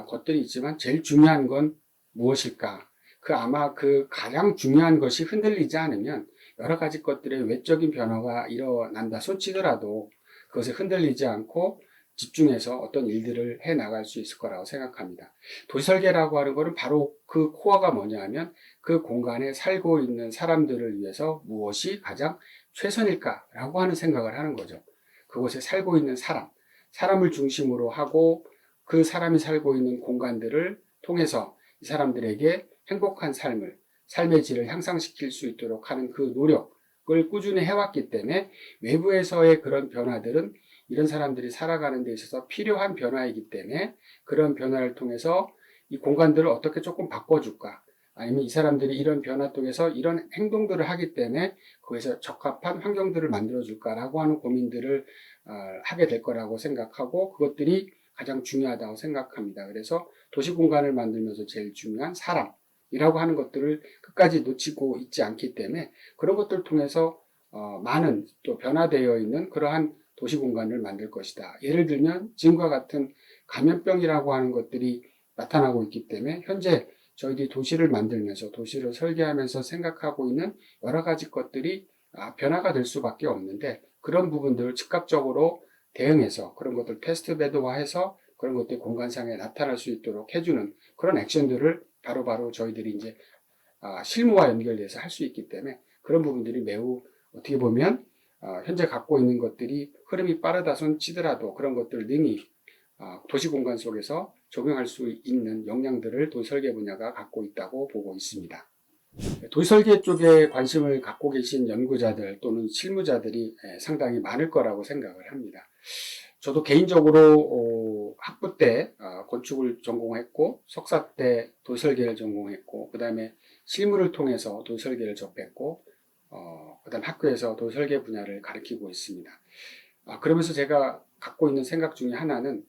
S7: 것들이 있지만 제일 중요한 건 무엇일까? 아마 그 가장 중요한 것이 흔들리지 않으면 여러 가지 것들의 외적인 변화가 일어난다 손치더라도 그것에 흔들리지 않고 집중해서 어떤 일들을 해 나갈 수 있을 거라고 생각합니다. 도시설계라고 하는 것은 바로 그 코어가 뭐냐 하면 그 공간에 살고 있는 사람들을 위해서 무엇이 가장 최선일까라고 하는 생각을 하는 거죠. 그곳에 살고 있는 사람을 중심으로 하고 그 사람이 살고 있는 공간들을 통해서 이 사람들에게 행복한 삶의 질을 향상시킬 수 있도록 하는 그 노력을 꾸준히 해왔기 때문에 외부에서의 그런 변화들은 이런 사람들이 살아가는 데 있어서 필요한 변화이기 때문에 그런 변화를 통해서 이 공간들을 어떻게 조금 바꿔줄까, 아니면 이 사람들이 이런 변화 통해서 이런 행동들을 하기 때문에 거기서 적합한 환경들을 만들어줄까라고 하는 고민들을 하게 될 거라고 생각하고 그것들이 가장 중요하다고 생각합니다. 그래서 도시공간을 만들면서 제일 중요한 사람이라고 하는 것들을 끝까지 놓치고 있지 않기 때문에 그런 것들을 통해서 많은 또 변화되어 있는 그러한 도시공간을 만들 것이다. 예를 들면 지금과 같은 감염병이라고 하는 것들이 나타나고 있기 때문에 현재 저희들이 도시를 만들면서 도시를 설계하면서 생각하고 있는 여러 가지 것들이 변화가 될 수밖에 없는데 그런 부분들을 즉각적으로 대응해서 그런 것들 테스트베드화해서 그런 것들이 공간상에 나타날 수 있도록 해주는 그런 액션들을 바로바로 저희들이 이제 실무와 연결돼서 할 수 있기 때문에 그런 부분들이 매우 어떻게 보면 현재 갖고 있는 것들이 흐름이 빠르다 손 치더라도 그런 것들을 능히 도시공간 속에서 적용할 수 있는 역량들을 도시설계 분야가 갖고 있다고 보고 있습니다. 도시설계 쪽에 관심을 갖고 계신 연구자들 또는 실무자들이 상당히 많을 거라고 생각을 합니다. 저도 개인적으로 학부 때 건축을 전공했고 석사 때 도시설계를 전공했고 그 다음에 실무를 통해서 도시설계를 접했고 그 다음 학교에서 도시설계 분야를 가르치고 있습니다. 그러면서 제가 갖고 있는 생각 중에 하나는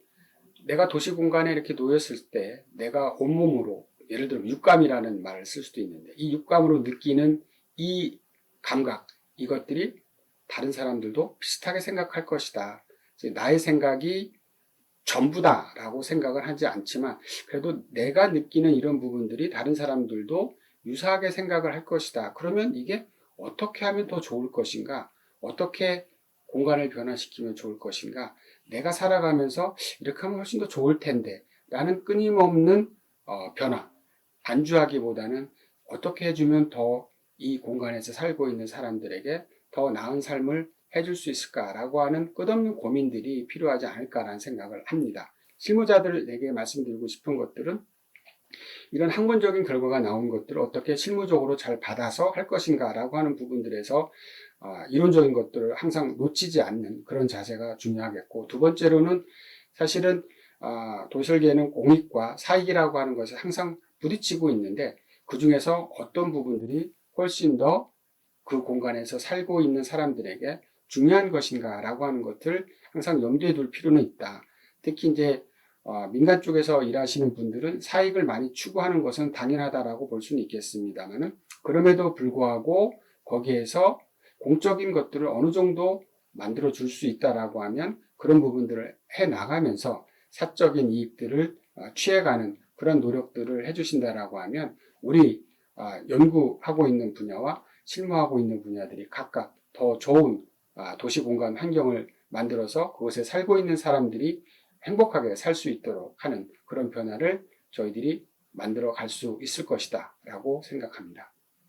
S7: 내가 도시공간에 이렇게 놓였을 때 내가 온몸으로 예를 들면 육감이라는 말을 쓸 수도 있는데 이 육감으로 느끼는 이 감각 이것들이 다른 사람들도 비슷하게 생각할 것이다. 나의 생각이 전부다라고 생각을 하지 않지만 그래도 내가 느끼는 이런 부분들이 다른 사람들도 유사하게 생각을 할 것이다. 그러면 이게 어떻게 하면 더 좋을 것인가? 어떻게 공간을 변화시키면 좋을 것인가? 내가 살아가면서 이렇게 하면 훨씬 더 좋을 텐데 라는 끊임없는 변화, 안주하기보다는 어떻게 해주면 더 이 공간에서 살고 있는 사람들에게 더 나은 삶을 해줄 수 있을까라고 하는 끝없는 고민들이 필요하지 않을까라는 생각을 합니다. 실무자들에게 말씀드리고 싶은 것들은 이런 학문적인 결과가 나온 것들을 어떻게 실무적으로 잘 받아서 할 것인가 라고 하는 부분들에서 이론적인 것들을 항상 놓치지 않는 그런 자세가 중요하겠고 두 번째로는 사실은 도시설계는 공익과 사익이라고 하는 것을 항상 부딪히고 있는데 그 중에서 어떤 부분들이 훨씬 더 그 공간에서 살고 있는 사람들에게 중요한 것인가 라고 하는 것을 항상 염두에 둘 필요는 있다. 특히 이제 민간 쪽에서 일하시는 분들은 사익을 많이 추구하는 것은 당연하다라고 볼 수는 있겠습니다만은 그럼에도 불구하고 거기에서 공적인 것들을 어느 정도 만들어 줄 수 있다라고 하면 그런 부분들을 해 나가면서 사적인 이익들을 취해가는 그런 노력들을 해주신다라고 하면 우리 연구하고 있는 분야와 실무하고 있는 분야들이 각각 더 좋은 도시공간 환경을 만들어서 그곳에 살고 있는 사람들이 행복하게 살 수 있도록 하는 그런 변화를 저희들이 만들어 갈 수 있을 것이다 라고 생각합니다.